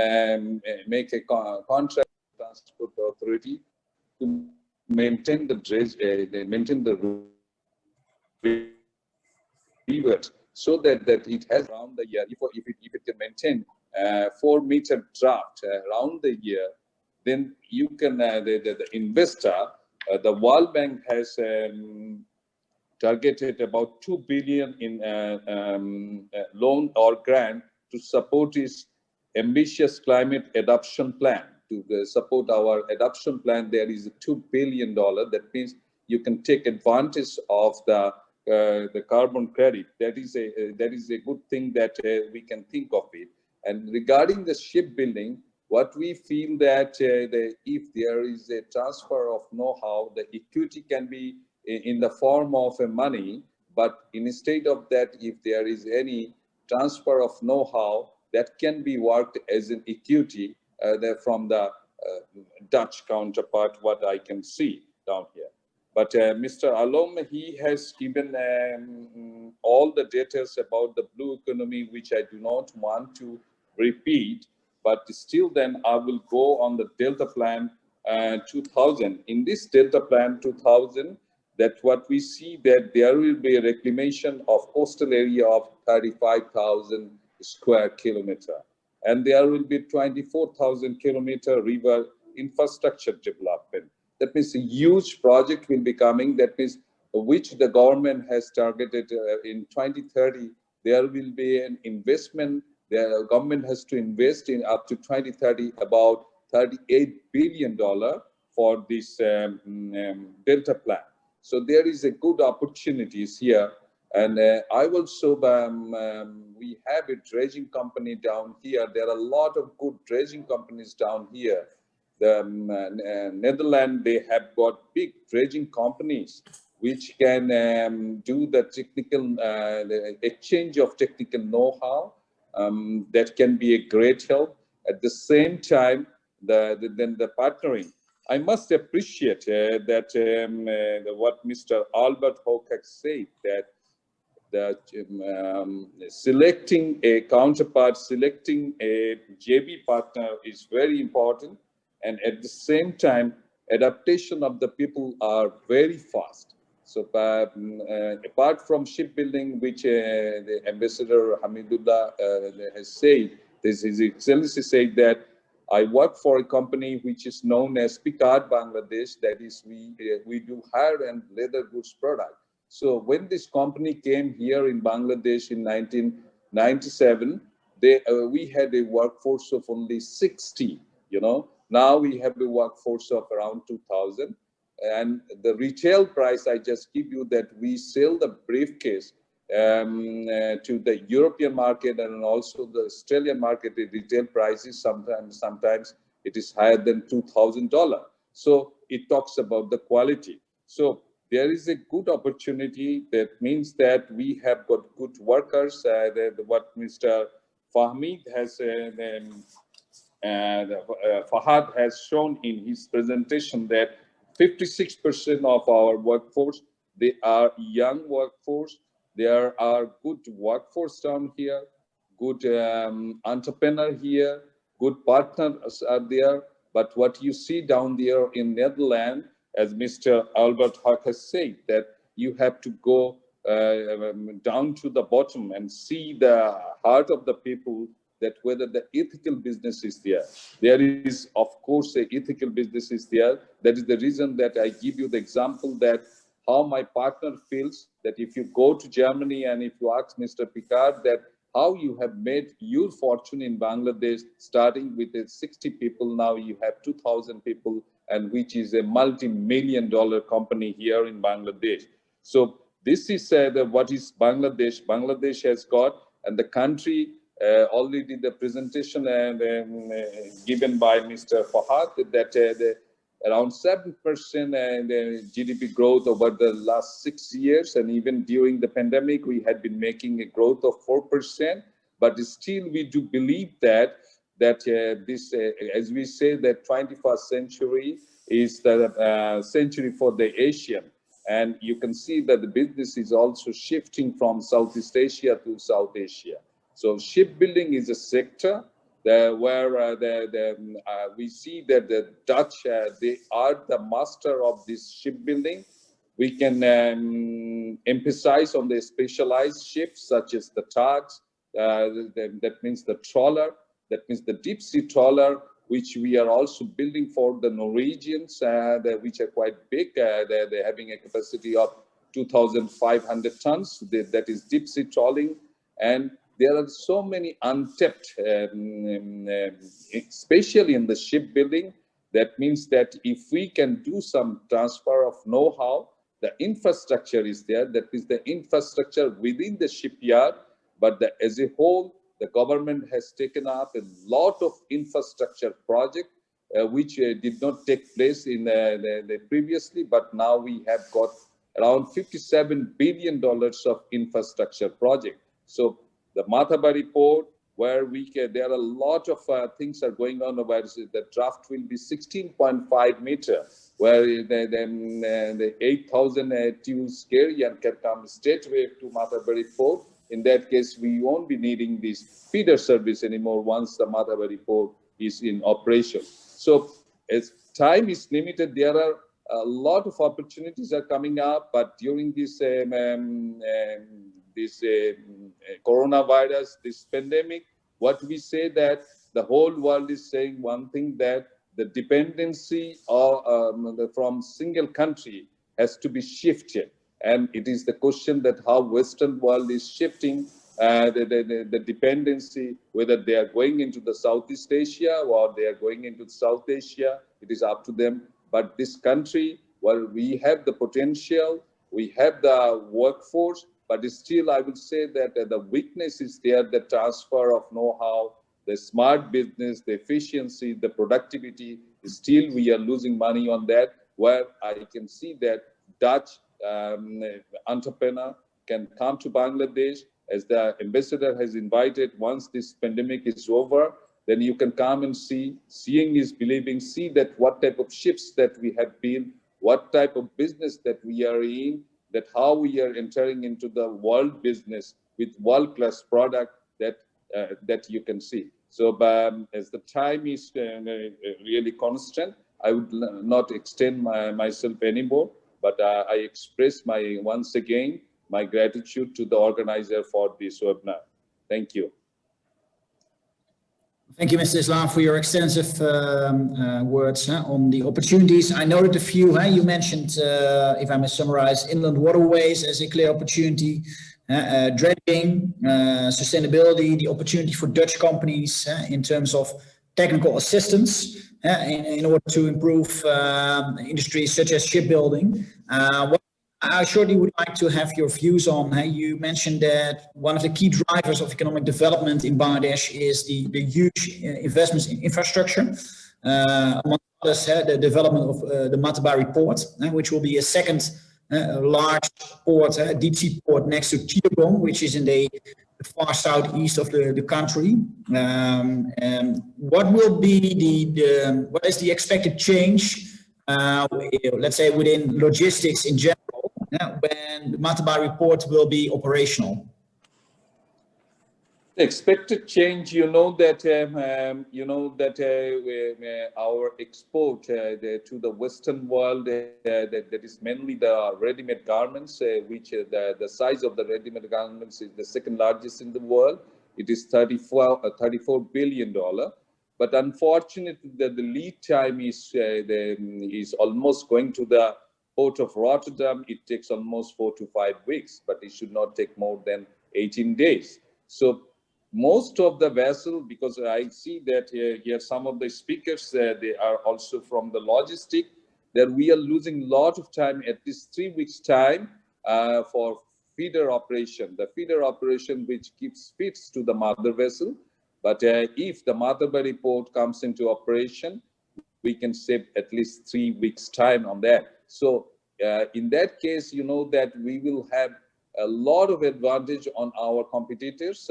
make a contract with the Transport Authority to maintain the dredge, maintain the river, so that it has around the year. If it can maintain 4-meter draft around the year, then you can the investor, the World Bank has targeted about 2 billion in loan or grant to support its ambitious climate adoption plan. To support our adoption plan, there is a $2 billion. That means you can take advantage of the carbon credit. That is a good thing that we can think of it. And regarding the shipbuilding, what we feel that if there is a transfer of know-how, the equity can be in the form of money, but instead of that, if there is any transfer of know-how, that can be worked as an equity from the Dutch counterpart, what I can see down here. But Mr. Alom, he has given all the details about the blue economy, which I do not want to repeat. But still then I will go on the Delta Plan 2000. In this Delta Plan 2000, that what we see that there will be a reclamation of coastal area of 35,000 square kilometer. And there will be 24,000 kilometer river infrastructure development. That means a huge project will be coming. That means which the government has targeted in 2030. There will be an investment. The government has to invest in up to 2030 about $38 billion for this Delta Plan. So there is a good opportunities here. And I also, we have a dredging company down here. There are a lot of good dredging companies down here. The Netherlands, they have got big dredging companies which can do the technical, the exchange of technical know-how. That can be a great help. At the same time, the partnering. I must appreciate what Mr. Albert Hoek has said, that selecting a counterpart, selecting a JV partner is very important, and at the same time, adaptation of the people are very fast. So apart from shipbuilding, which the Ambassador Hamidullah has said, His Excellency said that I work for a company which is known as Shipyard Bangladesh, that is we do hire and leather goods product. So when this company came here in Bangladesh in 1997, we had a workforce of only 60, you know. Now we have a workforce of around 2,000. And the retail price, I just give you that we sell the briefcase to the European market and also the Australian market. The retail prices sometimes it is higher than $2,000. So it talks about the quality. So there is a good opportunity. That means that we have got good workers. What Mr. Fahmid has Fahad has shown in his presentation, that 56% of our workforce, they are young workforce. There are good workforce down here, good entrepreneur here, good partners are there. But what you see down there in Netherlands, as Mr. Albert Hoek has said, that you have to go down to the bottom and see the heart of the people, that whether the ethical business is there. There is, of course, a ethical business is there. That is the reason that I give you the example that how my partner feels, that if you go to Germany and if you ask Mr. Picard that how you have made your fortune in Bangladesh, starting with 60 people, now you have 2,000 people, and which is a multi-million-dollar company here in Bangladesh. So this is what is Bangladesh. Bangladesh has got, and the country already the presentation given by Mr. Fahad, that around 7% GDP growth over the last 6 years, and even during the pandemic, we had been making a growth of 4%. But still, we do believe that this, as we say, that 21st century is the century for the Asian. And you can see that the business is also shifting from Southeast Asia to South Asia. So shipbuilding is a sector where we see that the Dutch, they are the master of this shipbuilding. We can emphasize on the specialized ships such as the tugs, that means the trawler, that means the deep sea trawler, which we are also building for the Norwegians, which are quite big. They're having a capacity of 2,500 tons. That is deep sea trawling. And there are so many untapped, especially in the shipbuilding. That means that if we can do some transfer of know-how, the infrastructure is there. That is the infrastructure within the shipyard. But as a whole, the government has taken up a lot of infrastructure projects, which did not take place in the previously. But now we have got around $57 billion of infrastructure project. So the Mathabari port, where there are a lot of things are going on, where the draft will be 16.5 meter, where the 8,000 TEUs carry and can come straightway to Mathabari port. In that case, we won't be needing this feeder service anymore once the Mathabari port is in operation. So as time is limited, there are a lot of opportunities are coming up, but during this coronavirus, this pandemic, what we say that the whole world is saying one thing, that the dependency from single country has to be shifted. And it is the question that how Western world is shifting the dependency, whether they are going into the Southeast Asia or they are going into South Asia, it is up to them. But this country, well, we have the potential, we have the workforce, but still I would say that the weakness is there, the transfer of know-how, the smart business, the efficiency, the productivity. Still we are losing money on that, where I can see that Dutch entrepreneur can come to Bangladesh, as the ambassador has invited. Once this pandemic is over, then you can come and see. Seeing is believing. See that what type of ships that we have built, what type of business that we are in, that how we are entering into the world business with world-class product that you can see. So as the time is really constant, I would not extend myself anymore, but I express once again my gratitude to the organizer for this webinar. Thank you. Thank you, Mr. Islam, for your extensive words on the opportunities. I noted a few. You mentioned, if I may summarize, inland waterways as a clear opportunity, dredging, sustainability, the opportunity for Dutch companies in terms of technical assistance in order to improve industries such as shipbuilding. What I shortly would like to have your views on. You mentioned that one of the key drivers of economic development in Bangladesh is the huge investments in infrastructure. Among others, the development of the Matabari port, which will be a second large port, deep sea port next to Chittagong, which is in the far southeast of the country. What will be what is the expected change, let's say within logistics in general, when the Matabari port will be operational? The expected change, that our export to the Western world, that is mainly the ready-made garments, which the size of the ready-made garments is the second largest in the world. It is $34 billion. But unfortunately, the lead time is almost going to the port of Rotterdam. It takes almost 4 to 5 weeks, but it should not take more than 18 days. So most of the vessel, because I see that here some of the speakers, they are also from the logistic, that we are losing a lot of time, at least 3 weeks time for feeder operation. The feeder operation which gives feeds to the mother vessel. But if the Matabari port comes into operation, we can save at least 3 weeks time on that. So in that case, that we will have a lot of advantage on our competitors,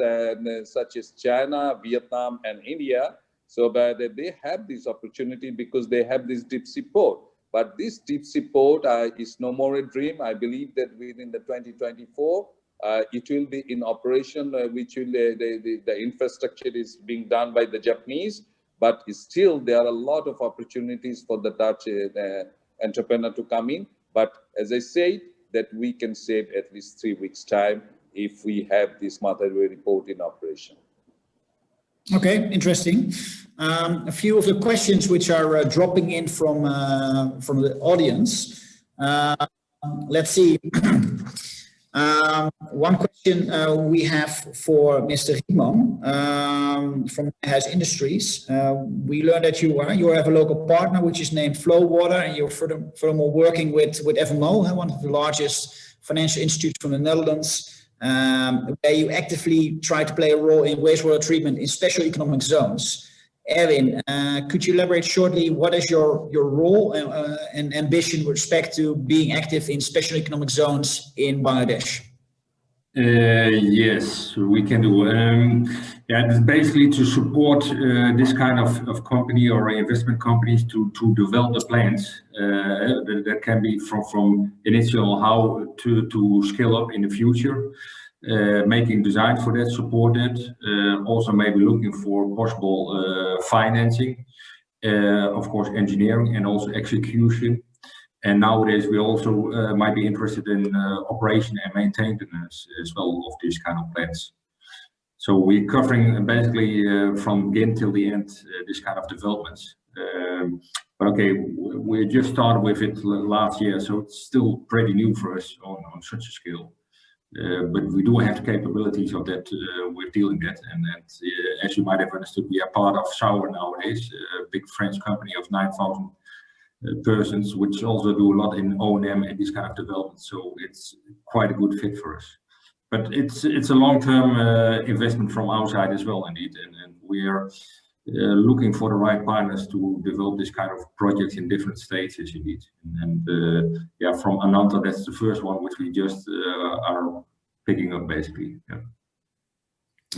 such as China, Vietnam, and India. So they have this opportunity because they have this deep sea port. But this deep sea port is no more a dream. I believe that within the 2024, it will be in operation, which will, the infrastructure is being done by the Japanese. But still, there are a lot of opportunities for the Dutch entrepreneur to come in. But as I said, that we can save at least 3 weeks time if we have this Matabari port in operation. Okay, interesting. A few of the questions which are dropping in from the audience. Let's see. One question we have for Mr. Rietman from Nijhuis Industries. We learned that you have a local partner which is named Flow Water, and you're furthermore working with FMO, one of the largest financial institutes from the Netherlands, where you actively try to play a role in wastewater treatment in special economic zones. Erwin, could you elaborate shortly what is your role and ambition with respect to being active in special economic zones in Bangladesh? Yes, we can do. Yeah, it's basically to support this kind of company or investment companies to develop the plans that can be from initial how to scale up in the future. Making design for that, support it, also maybe looking for possible financing, of course engineering and also execution. And nowadays we also might be interested in operation and maintenance as well of these kind of plants. So we're covering basically from beginning till the end this kind of developments. But okay, we just started with it last year, so it's still pretty new for us on such a scale. But we do have the capabilities of that. We're dealing that, and as you might have understood, we are part of Sauer nowadays, a big French company of 9,000 persons, which also do a lot in O&M and this kind of development. So it's quite a good fit for us. But it's a long-term investment from our side as well, indeed, and we are looking for the right partners to develop this kind of projects in different stages, indeed. And yeah, from Ananta, that's the first one which we just are picking up, basically. Yeah.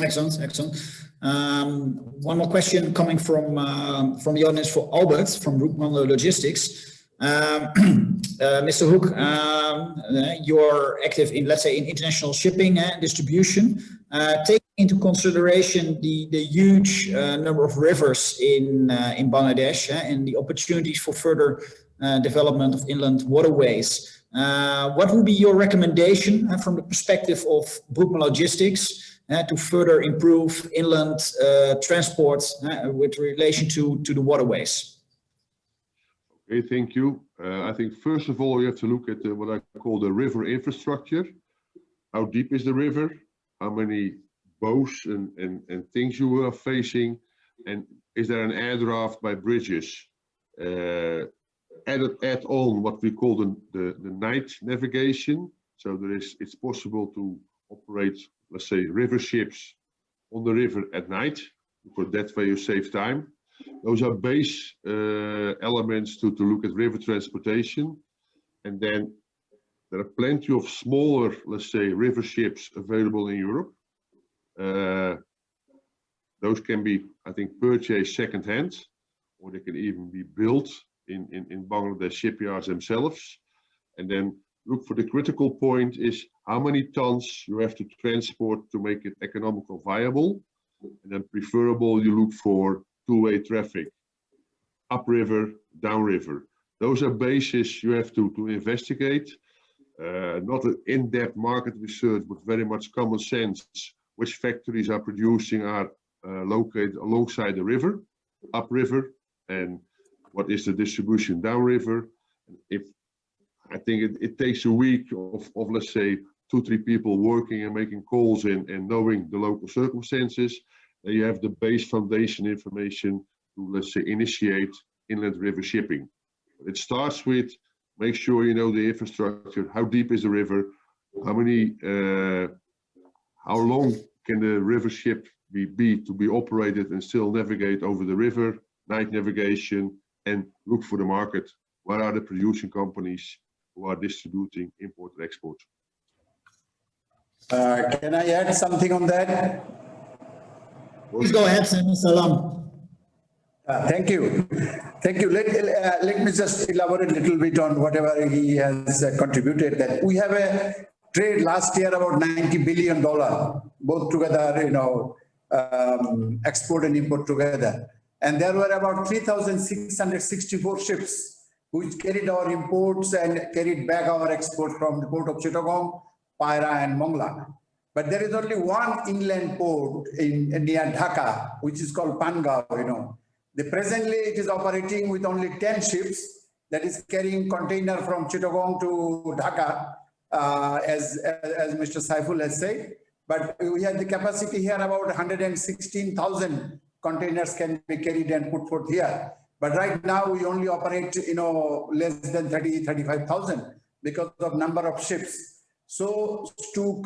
Excellent, excellent. One more question coming from the audience for Albert from Broekman Logistics. Mr. Hoek, you're active in, let's say, in international shipping and distribution. Taking into consideration the huge number of rivers in Bangladesh and the opportunities for further development of inland waterways, what would be your recommendation from the perspective of Broekman Logistics to further improve inland transport with relation to the waterways? Okay, thank you. I think first of all, you have to look at what I call the river infrastructure. How deep is the river? How many bows and things you are facing? And is there an air draft by bridges? Add on what we call the night navigation. So it's possible to operate, let's say, river ships on the river at night, because that way you save time. Those are base elements to look at river transportation. And then there are plenty of smaller, let's say, river ships available in Europe. Those can be, I think, purchased second-hand, or they can even be built in Bangladesh shipyards themselves. And then look for the critical point is how many tons you have to transport to make it economical viable. And then preferable, you look for two-way traffic, upriver, downriver. Those are bases you have to investigate. Not an in-depth market research, but very much common sense. Which factories are producing are located alongside the river, upriver, and what is the distribution downriver. If I think it takes a week of let's say 2-3 people working and making calls and knowing the local circumstances, then you have the base foundation information to, let's say, initiate inland river shipping. It starts with make sure you know the infrastructure. How deep is the river? How long can the river ship be to be operated and still navigate over the river? Night navigation, and look for the market. What are the producing companies who are distributing import and export? Can I add something on that? Please go ahead, Salam. Thank you. Thank you. Let me just elaborate a little bit on whatever he has contributed. That we have a trade last year about $90 billion, both together, export and import together. And there were about 3,664 ships which carried our imports and carried back our exports from the port of Chittagong, Paira and Mongla. But there is only one inland port near Dhaka, which is called Pangao, Presently, it is operating with only 10 ships that is carrying container from Chittagong to Dhaka, as Mr. Saiful has said. But we have the capacity here about 116,000 containers can be carried and put forth here. But right now we only operate, less than 35,000 because of number of ships. So to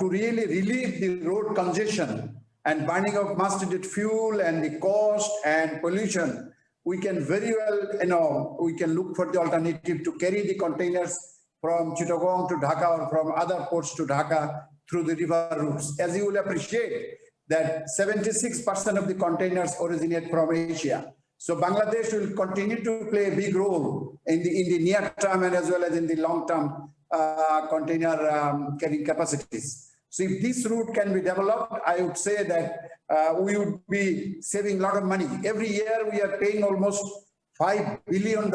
really relieve the road congestion and burning of mustard fuel and the cost and pollution, we can very well, we can look for the alternative to carry the containers from Chittagong to Dhaka or from other ports to Dhaka through the river routes. As you will appreciate, that 76% of the containers originate from Asia. So Bangladesh will continue to play a big role in the near term and as well as in the long term container carrying capacities. So if this route can be developed, I would say that we would be saving a lot of money. Every year we are paying almost $5 billion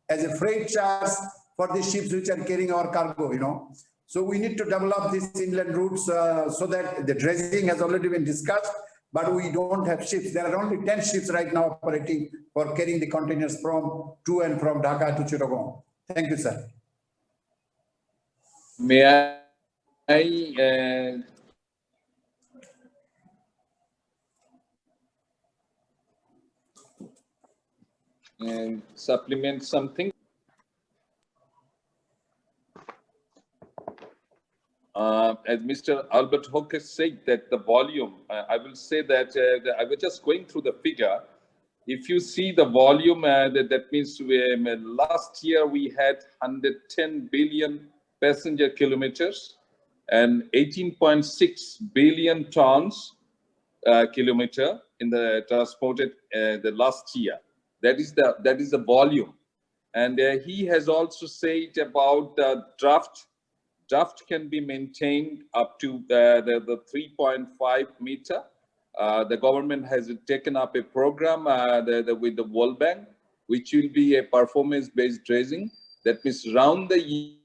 as a freight charge for the ships which are carrying our cargo, So we need to develop these inland routes so that the dredging has already been discussed, but we don't have ships. There are only 10 ships right now operating for carrying the containers to and from Dhaka to Chittagong. Thank you, sir. May I supplement something? As Mr. Albert Hoek has said that the volume, I will say that I was just going through the figure. If you see the volume, that means last year we had 110 billion passenger kilometers, and 18.6 billion tons kilometer in the transported the last year. That is the volume. And he has also said about the draft can be maintained up to the 3.5 meter. The government has taken up a program with the World Bank, which will be a performance-based dredging. That means round the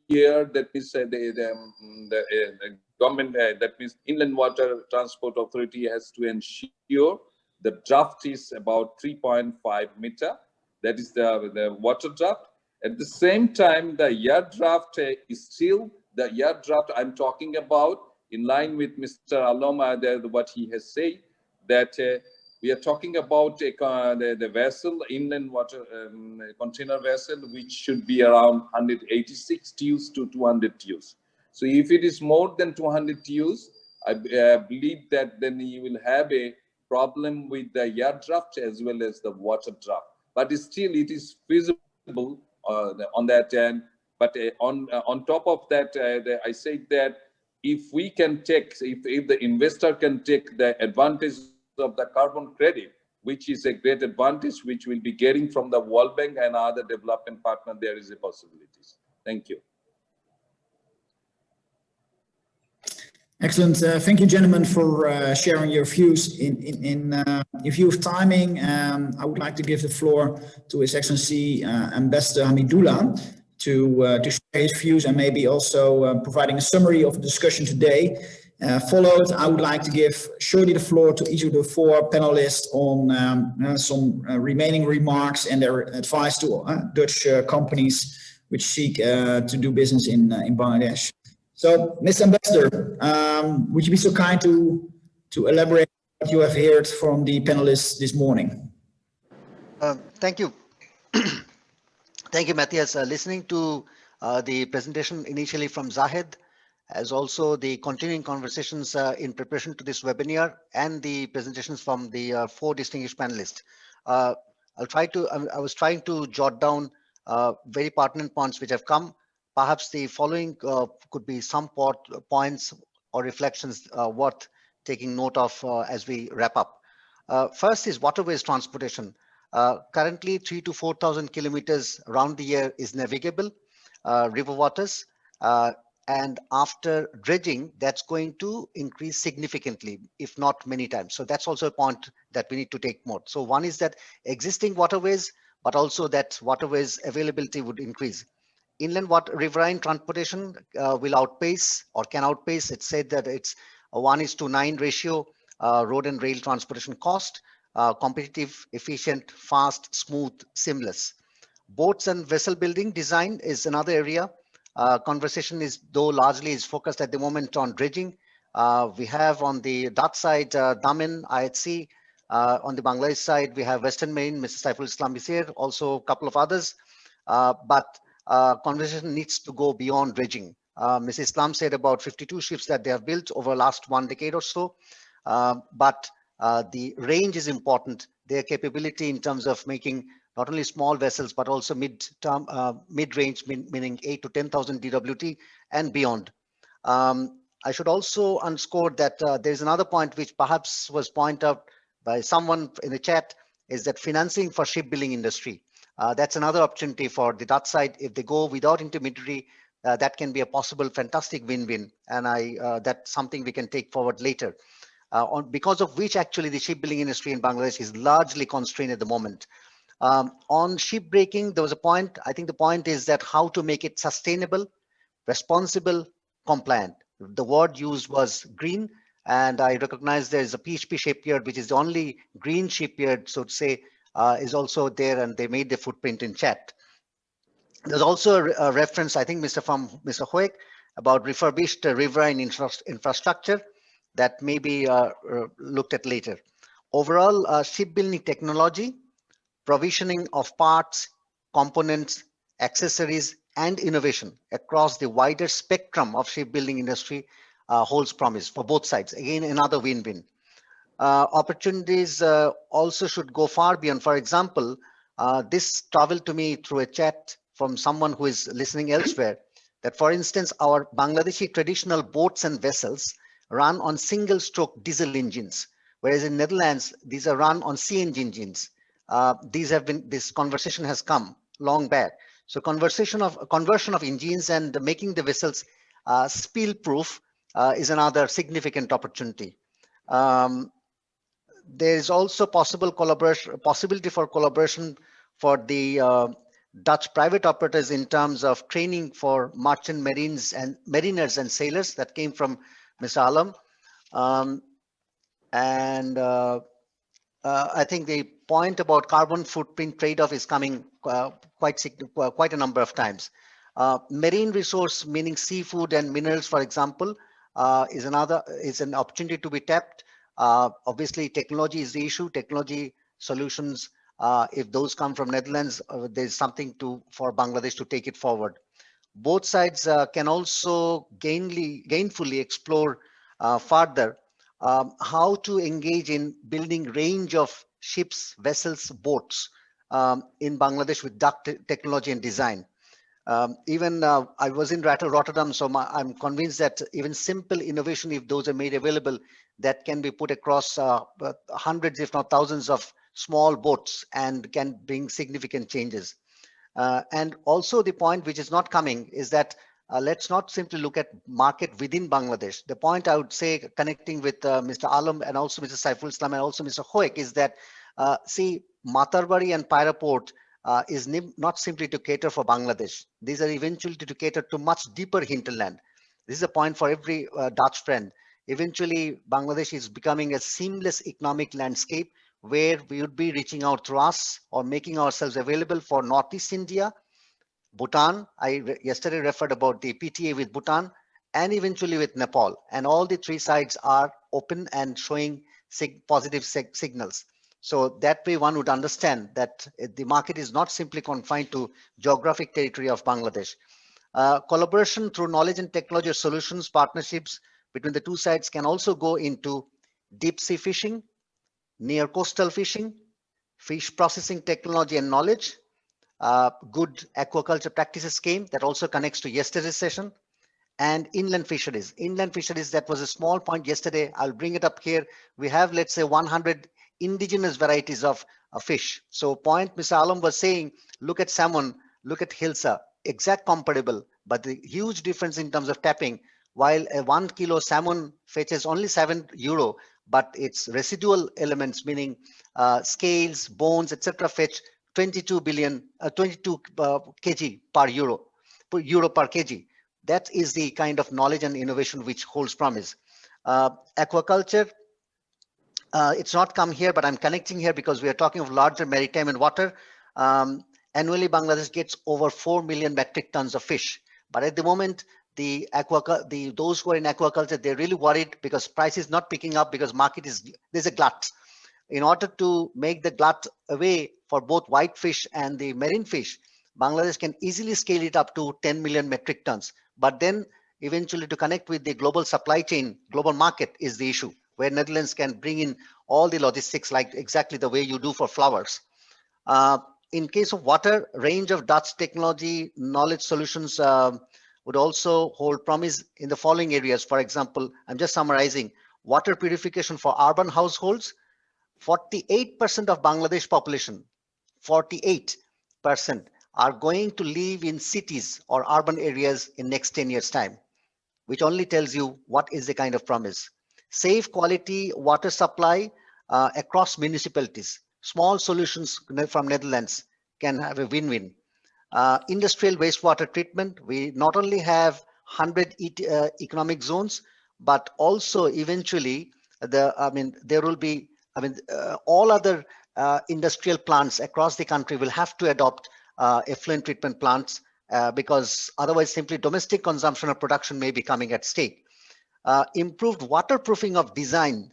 year, that means the government, that means Inland Water Transport Authority has to ensure the draft is about 3.5 meter. That is the water draft. At the same time, the yard draft is still the yard draft I'm talking about, in line with Mr. Aloma, what he has said, that we are talking about the vessel, inland water container vessel, which should be around 186 TEUs to 200 TEUs. So if it is more than 200 TEUs, I believe that then you will have a problem with the yard draft as well as the water draft. But still, it is feasible on that end. But on top of that, I say that if we can take, if the investor can take the advantage of the carbon credit, which is a great advantage, which we'll be getting from the World Bank and other development partner, there is a possibilities. Thank you. Excellent. Thank you, gentlemen, for sharing your views. In view of timing, I would like to give the floor to His Excellency Ambassador Hamidullah to share his views and maybe also providing a summary of the discussion today. Followed, I would like to give shortly the floor to each of the four panelists on some remaining remarks and their advice to Dutch companies which seek to do business in Bangladesh. So, Mr. Ambassador, would you be so kind to elaborate what you have heard from the panelists this morning? Thank you. Thank you, Matthias. Listening to the presentation initially from Zahid, as also the continuing conversations in preparation to this webinar and the presentations from the four distinguished panelists. I was trying to jot down very pertinent points which have come. Perhaps the following could be some points or reflections worth taking note of as we wrap up. First is waterways transportation. Currently 3,000 to 4,000 kilometers around the year is navigable river waters. And after dredging, that's going to increase significantly, if not many times. So that's also a point that we need to take note. So one is that existing waterways, but also that waterways availability would increase. Inland riverine transportation will outpace or can outpace. It's said that it's a 1:9 ratio road and rail transportation cost, competitive, efficient, fast, smooth, seamless. Boats and vessel building design is another area. Conversation is, though, largely is focused at the moment on dredging. We have on the Dutch side, Damen, IHC. On the Bangladesh side, we have Western Marine, Mr. Saiful Islam is here, also a couple of others. But conversation needs to go beyond dredging. Mr. Islam said about 52 ships that they have built over the last 1 decade or so. But the range is important. Their capability in terms of making not only small vessels, but also mid-range, meaning 8 to 10,000 DWT and beyond. I should also underscore that there's another point which perhaps was pointed out by someone in the chat, is that financing for shipbuilding industry. That's another opportunity for the Dutch side. If they go without intermediary, that can be a possible fantastic win-win. And that's something we can take forward later. Because of which actually the shipbuilding industry in Bangladesh is largely constrained at the moment. On ship breaking, there was a point. I think the point is that how to make it sustainable, responsible, compliant. The word used was green, and I recognize there is a PHP shipyard, which is the only green shipyard, so to say, is also there, and they made the footprint in chat. There's also a reference, I think, from Mr. Hoek, about refurbished riverine infrastructure that may be looked at later. Overall, shipbuilding technology, provisioning of parts, components, accessories, and innovation across the wider spectrum of shipbuilding industry holds promise for both sides. Again, another win-win. Opportunities also should go far beyond. For example, this traveled to me through a chat from someone who is listening elsewhere. that, for instance, our Bangladeshi traditional boats and vessels run on single-stroke diesel engines, whereas in Netherlands, these are run on CNG engines. This conversation has come long back. So conversion of engines and making the vessels spill-proof is another significant opportunity. There is also possibility for collaboration for the Dutch private operators in terms of training for merchant mariners and sailors that came from Mr. Alam. I think the point about carbon footprint trade-off is coming quite a number of times. Marine resource, meaning seafood and minerals, for example, is an opportunity to be tapped. Obviously, technology is the issue. Technology solutions, if those come from Netherlands, there's something for Bangladesh to take it forward. Both sides can also gainfully explore further how to engage in building range of ships, vessels, boats in Bangladesh with duct technology and design. I was in Rotterdam, so I'm convinced that even simple innovation, if those are made available, that can be put across hundreds, if not thousands of small boats and can bring significant changes. And also the point which is not coming is that let's not simply look at market within Bangladesh. The point I would say, connecting with Mr. Alam and also Mr. Saiful Islam and also Mr. Hoek, is that see, Matarbari and Paira Port is not simply to cater for Bangladesh. These are eventually to cater to much deeper hinterland. This is a point for every Dutch friend. Eventually, Bangladesh is becoming a seamless economic landscape where we would be reaching out through us or making ourselves available for Northeast India, Bhutan. I yesterday referred about the PTA with Bhutan and eventually with Nepal. And all the three sides are open and showing positive signals. So that way one would understand that the market is not simply confined to geographic territory of Bangladesh. Collaboration through knowledge and technology solutions, partnerships between the two sides can also go into deep sea fishing, near coastal fishing, fish processing technology and knowledge, good aquaculture practices scheme that also connects to yesterday's session, and inland fisheries. Inland fisheries, that was a small point yesterday. I'll bring it up here. We have, let's say, 100 indigenous varieties of fish. So point Mr. Alam was saying, look at salmon, look at hilsa, exact comparable, but the huge difference in terms of tapping. While a 1 kilo salmon fetches only €7, but its residual elements, meaning scales, bones, etc., fetch 22 kg per euro per kg. That is the kind of knowledge and innovation which holds promise. Aquaculture, it's not come here, but I'm connecting here because we are talking of larger maritime and water. Annually, Bangladesh gets over 4 million metric tons of fish. But at the moment, those who are in aquaculture, they're really worried because price is not picking up because there's a glut. In order to make the glut away for both white fish and the marine fish, Bangladesh can easily scale it up to 10 million metric tons. But then eventually to connect with the global supply chain, global market is the issue, where Netherlands can bring in all the logistics like exactly the way you do for flowers. In case of water, range of Dutch technology, knowledge solutions would also hold promise in the following areas. For example, I'm just summarizing: water purification for urban households. 48% of Bangladesh population, 48% are going to live in cities or urban areas in next 10 years time, which only tells you what is the kind of promise. Safe quality water supply across municipalities. Small solutions from Netherlands can have a win-win. Industrial wastewater treatment. We not only have 100 economic zones, but also eventually there will be, all other industrial plants across the country will have to adopt effluent treatment plants because otherwise simply domestic consumption or production may be coming at stake. Improved waterproofing of design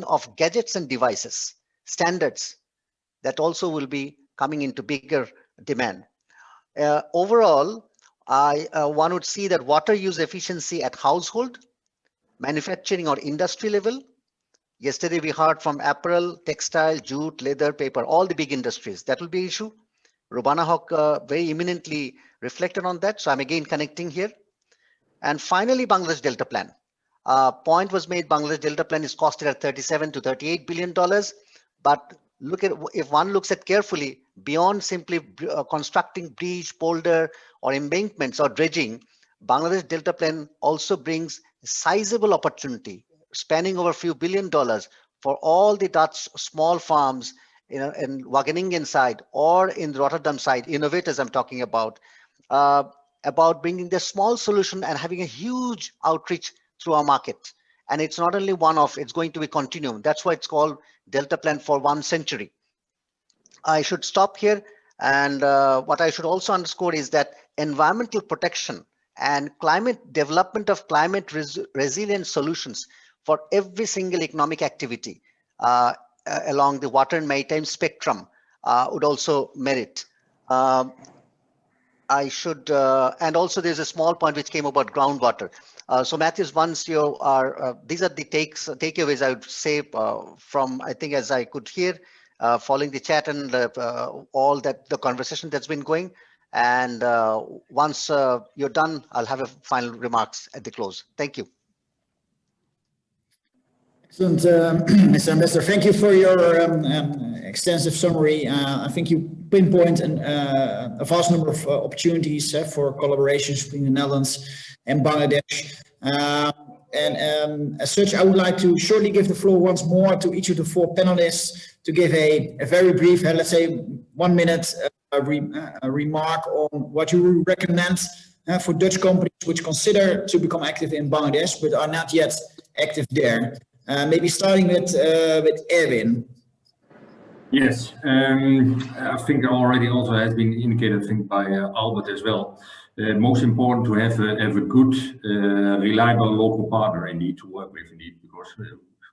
of gadgets and devices, standards that also will be coming into bigger demand. Overall, one would see that water use efficiency at household, manufacturing or industry level. Yesterday we heard from apparel, textile, jute, leather, paper, all the big industries. That will be an issue. Rubana Hoek very eminently reflected on that. So I'm again connecting here. And finally, Bangladesh Delta Plan. Point was made, Bangladesh Delta Plan is costed at $37 to $38 billion. But look at, if one looks at carefully, beyond simply constructing bridge, polder, or embankments or dredging, Bangladesh Delta Plan also brings sizable opportunity, spanning over a few $billion for all the Dutch small farms in Wageningen side or in the Rotterdam side, innovators I'm talking about bringing the small solution and having a huge outreach through our market. And it's not only one-off, it's going to be continuum. That's why it's called Delta Plan for 1 century. I should stop here. And what I should also underscore is that environmental protection and development of climate resilient solutions for every single economic activity along the water and maritime spectrum would also merit. I should, and also there's a small point which came about groundwater. So Matthews, once you are, these are the takeaways I would say from, I think as I could hear, following the chat and all that, the conversation that's been going. And once you're done, I'll have a final remarks at the close. Thank you. Excellent, Mr. Ambassador. Thank you for your extensive summary. I think you pinpoint a vast number of opportunities for collaborations between the Netherlands and Bangladesh. As such, I would like to shortly give the floor once more to each of the 4 panelists to give a very brief, let's say 1 minute remark on what you recommend for Dutch companies which consider to become active in Bangladesh but are not yet active there. Maybe starting with Erwin. Yes, I think already also has been indicated, I think, by Albert as well. Most important to have a good, reliable local partner indeed to work with indeed, because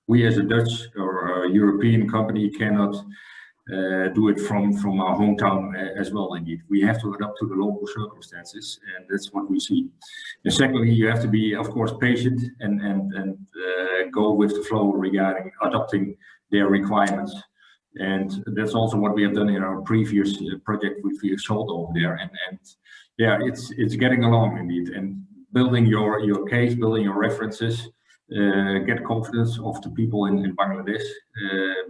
we as a Dutch or a European company cannot do it from our hometown as well indeed. We have to adapt to the local circumstances, and that's what we see. And secondly, you have to be, of course, patient and go with the flow regarding adopting their requirements. And that's also what we have done in our previous project which we have sold over there. And yeah, it's getting along indeed, and building your case, building your references, get confidence of the people in Bangladesh,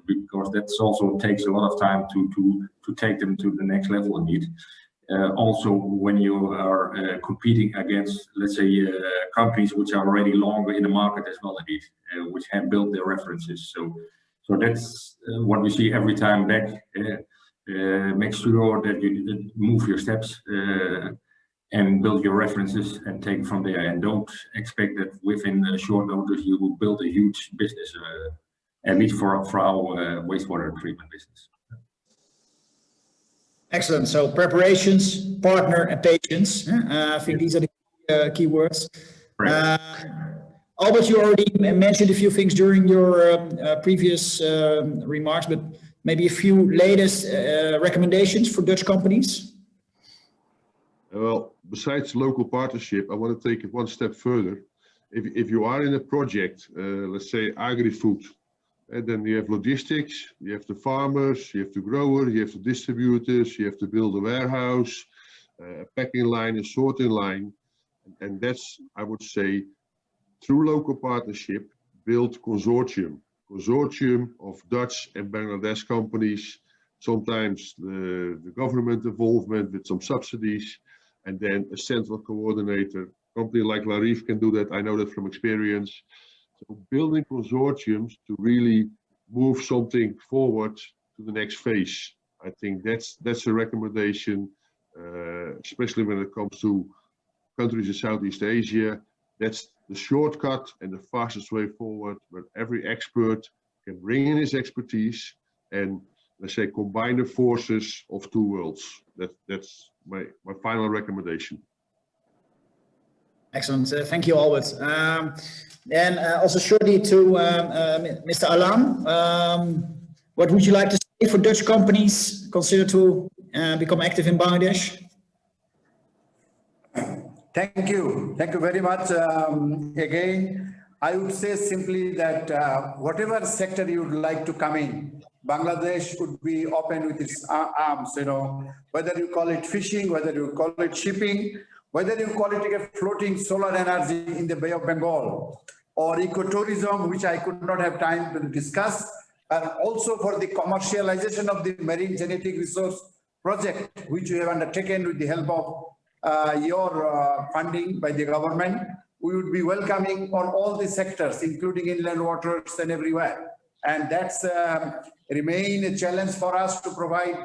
because that also takes a lot of time to take them to the next level indeed. Also, when you are competing against, let's say, companies which are already longer in the market as well indeed, which have built their references. So that's what we see every time back. Make sure that you move your steps and build your references and take from there. And don't expect that within a short notice you will build a huge business, at least for our wastewater treatment business. Excellent. So preparations, partner, and patience. I think these are the key words. Right. Albert, you already mentioned a few things during your previous remarks, but maybe a few latest recommendations for Dutch companies? Well, besides local partnership, I want to take it one step further. If you are in a project, let's say agri-food, and then you have logistics, you have the farmers, you have the growers, you have the distributors, you have to build a warehouse, a packing line, a sorting line. And that's, I would say, through local partnership, build consortium of Dutch and Bangladesh companies, sometimes the government involvement with some subsidies, and then a central coordinator. Company like Larive can do that, I know that from experience. So building consortiums to really move something forward to the next phase. I think that's a recommendation, especially when it comes to countries in Southeast Asia. That's the shortcut and the fastest way forward, where every expert can bring in his expertise and, let's say, combine the forces of two worlds. That's my final recommendation. Excellent. Thank you, Albert. And also shortly to Mr. Alam, what would you like to say for Dutch companies consider to become active in Bangladesh? Thank you. Thank you very much. Again, I would say simply that whatever sector you would like to come in, Bangladesh would be open with its arms, you know, whether you call it fishing, whether you call it shipping, whether you call it a floating solar energy in the Bay of Bengal, or ecotourism, which I could not have time to discuss, and also for the commercialization of the marine genetic resource project, which we have undertaken with the help of your funding by the government. We would be welcoming on all the sectors, including inland waters and everywhere. And that's remain a challenge for us to provide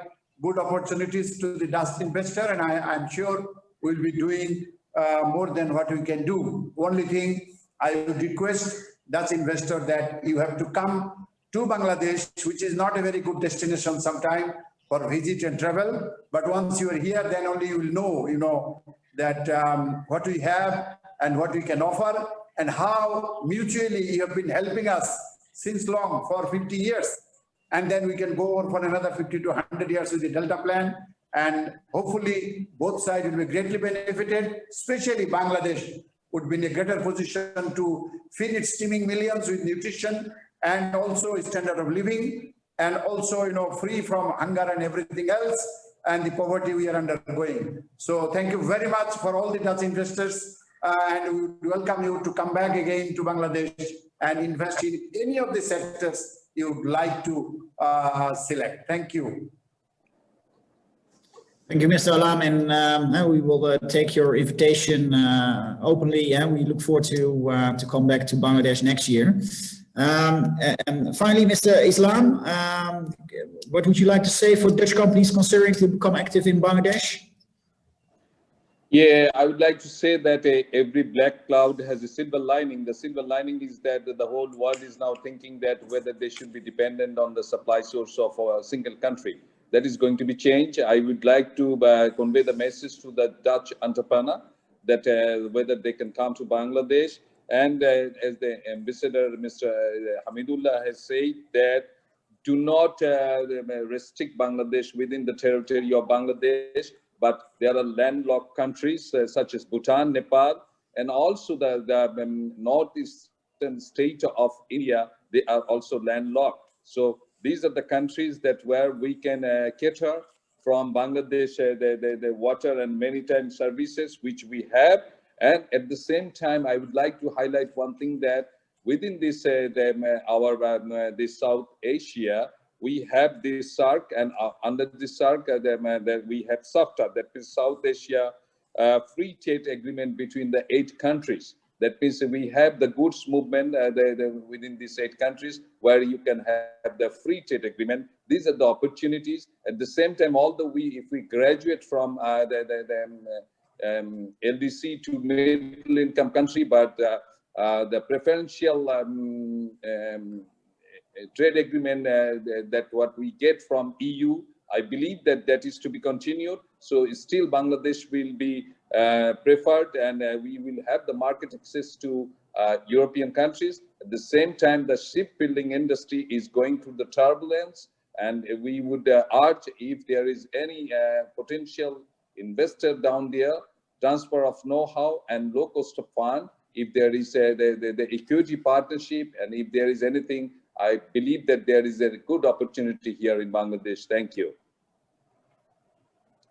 good opportunities to the Dutch investor, and I'm sure we'll be doing more than what we can do. Only thing I would request Dutch investor that you have to come to Bangladesh, which is not a very good destination sometime for visit and travel. But once you are here, then only you will know, that what we have and what we can offer, and how mutually you have been helping us since long, for 50 years. And then we can go on for another 50 to 100 years with the Delta Plan. And hopefully both sides will be greatly benefited, especially Bangladesh would be in a greater position to feed its teeming millions with nutrition and also standard of living, and also, free from hunger and everything else and the poverty we are undergoing. So thank you very much for all the Dutch investors, and we would welcome you to come back again to Bangladesh and invest in any of the sectors you would like to select. Thank you. Thank you, Mr. Alam, and we will take your invitation openly. We look forward to come back to Bangladesh next year. And finally, Mr. Islam, what would you like to say for Dutch companies considering to become active in Bangladesh? Yeah, I would like to say that every black cloud has a silver lining. The silver lining is that the whole world is now thinking that whether they should be dependent on the supply source of a single country. That is going to be changed. I would like to convey the message to the Dutch entrepreneur that whether they can come to Bangladesh. And as the ambassador, Mr. Hamidullah, has said, that do not restrict Bangladesh within the territory of Bangladesh, but there are landlocked countries such as Bhutan, Nepal, and also the northeastern state of India. They are also landlocked. So these are the countries that where we can cater from Bangladesh the water and maritime services which we have. And at the same time, I would like to highlight one thing, that within this this South Asia, we have this SAARC, and under this SAARC, we have SAFTA, that is South Asia Free Trade Agreement between the 8 countries. That means we have the goods movement within these 8 countries where you can have the free trade agreement. These are the opportunities. At the same time, although if we graduate from LDC to middle income country, but the preferential trade agreement that what we get from EU, I believe that that is to be continued. So still Bangladesh will be preferred, and we will have the market access to European countries. At the same time, the shipbuilding industry is going through the turbulence, and we would urge, if there is any potential investor down there, transfer of know-how and low cost of fund, if there is the equity partnership, and if there is anything, I believe that there is a good opportunity here in Bangladesh. Thank you.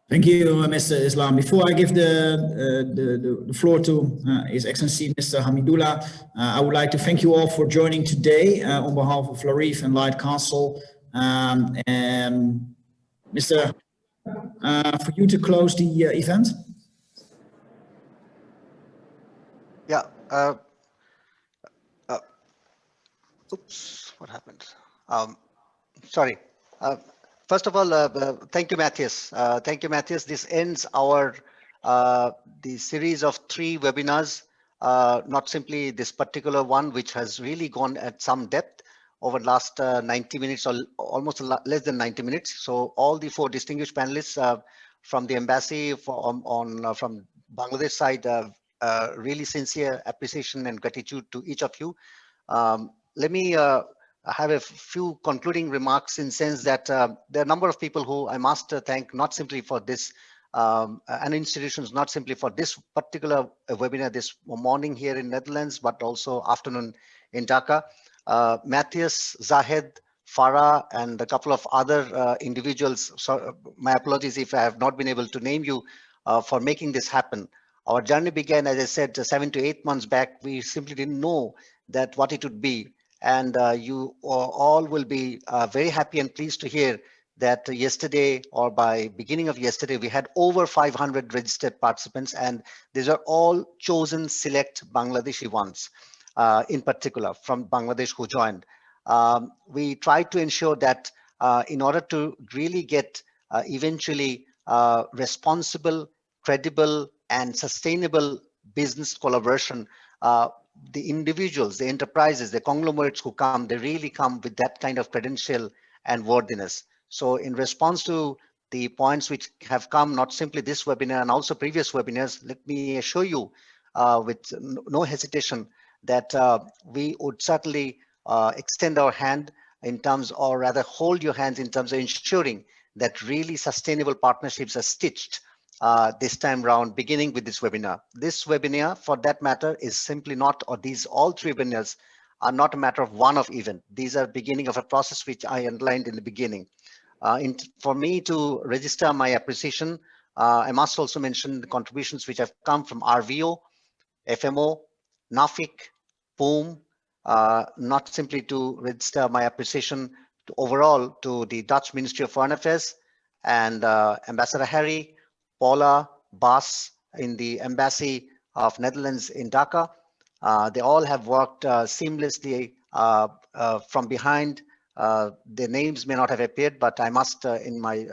Thank you, Mr. Islam. Before I give the floor to His Excellency Mr. Hamidullah, I would like to thank you all for joining today on behalf of Larive and LightCastle. And Mr. For you to close the event. Yeah. Oops, what happened? Sorry. First of all, thank you, Matthias. Thank you, Matthias. This ends our the series of 3 webinars, not simply this particular one, which has really gone at some depth over the last 90 minutes or almost less than 90 minutes. So all the 4 distinguished panelists from the embassy from Bangladesh side, really sincere appreciation and gratitude to each of you. Let me have a few concluding remarks, in sense that there are a number of people who I must thank, not simply for this, and institutions, not simply for this particular webinar this morning here in Netherlands, but also afternoon in Dhaka. Matthias, Zahed, Farah, and a couple of other individuals. So my apologies if I have not been able to name you, for making this happen. Our journey began, as I said, 7 to 8 months back. We simply didn't know that what it would be. And you all will be very happy and pleased to hear that yesterday, or by beginning of yesterday, we had over 500 registered participants, and these are all chosen select Bangladeshi ones, in particular from Bangladesh who joined. We tried to ensure that in order to really get eventually responsible, credible, and sustainable business collaboration, the individuals, the enterprises, the conglomerates who come, they really come with that kind of credential and worthiness. So in response to the points which have come, not simply this webinar and also previous webinars, let me assure you with no hesitation that we would certainly extend our hand in terms, or rather hold your hands in terms of ensuring that really sustainable partnerships are stitched this time round, beginning with this webinar. This webinar, for that matter, is simply not, or these all three webinars are not a matter of one-off event. These are beginning of a process which I underlined in the beginning. For me to register my appreciation, I must also mention the contributions which have come from RVO, FMO, NAFIC, POOM, not simply to register my appreciation to overall to the Dutch Ministry of Foreign Affairs and Ambassador Harry, Paula, Bas in the Embassy of Netherlands in Dhaka. They all have worked seamlessly from behind. Their names may not have appeared, but I must, in my,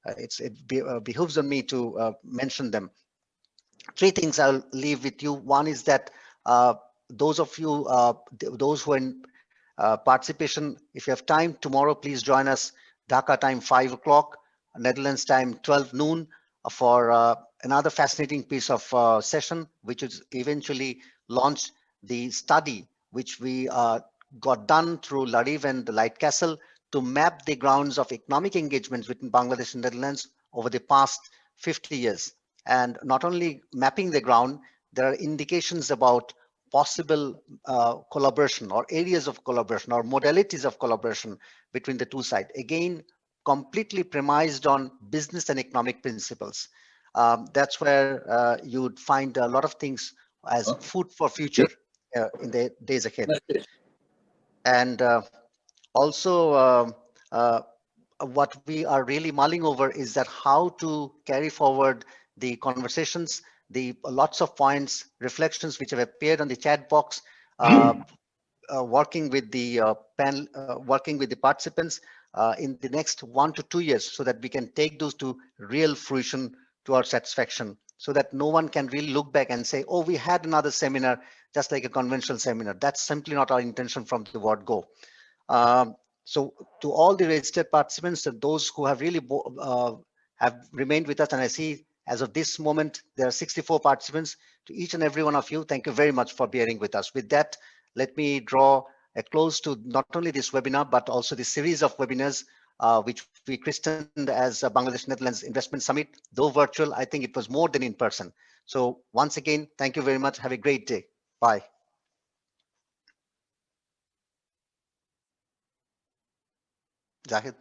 it behooves on me to mention them. Three things I'll leave with you. One is that those of you, those who are in participation, if you have time tomorrow, please join us. Dhaka time 5 o'clock, Netherlands time 12 noon for another fascinating piece of session, which is eventually launched the study which we got done through Larive and the LightCastle to map the grounds of economic engagements between Bangladesh and Netherlands over the past 50 years. And not only mapping the ground, there are indications about possible collaboration or areas of collaboration or modalities of collaboration between the two sides. Again, completely premised on business and economic principles. That's where you'd find a lot of things as food for future in the days ahead. And also what we are really mulling over is that how to carry forward the conversations, the lots of points, reflections which have appeared on the chat box, working with the working with the participants in the next 1 to 2 years, so that we can take those to real fruition to our satisfaction, so that no one can really look back and say, oh, we had another seminar just like a conventional seminar. That's simply not our intention from the word go. So to all the registered participants and those who have really have remained with us, and I see as of this moment, there are 64 participants. To each and every one of you, thank you very much for bearing with us. With that, let me draw a close to not only this webinar, but also the series of webinars which we christened as Bangladesh Netherlands Investment Summit. Though virtual, I think it was more than in person. So once again, thank you very much. Have a great day. Bye. Zahid.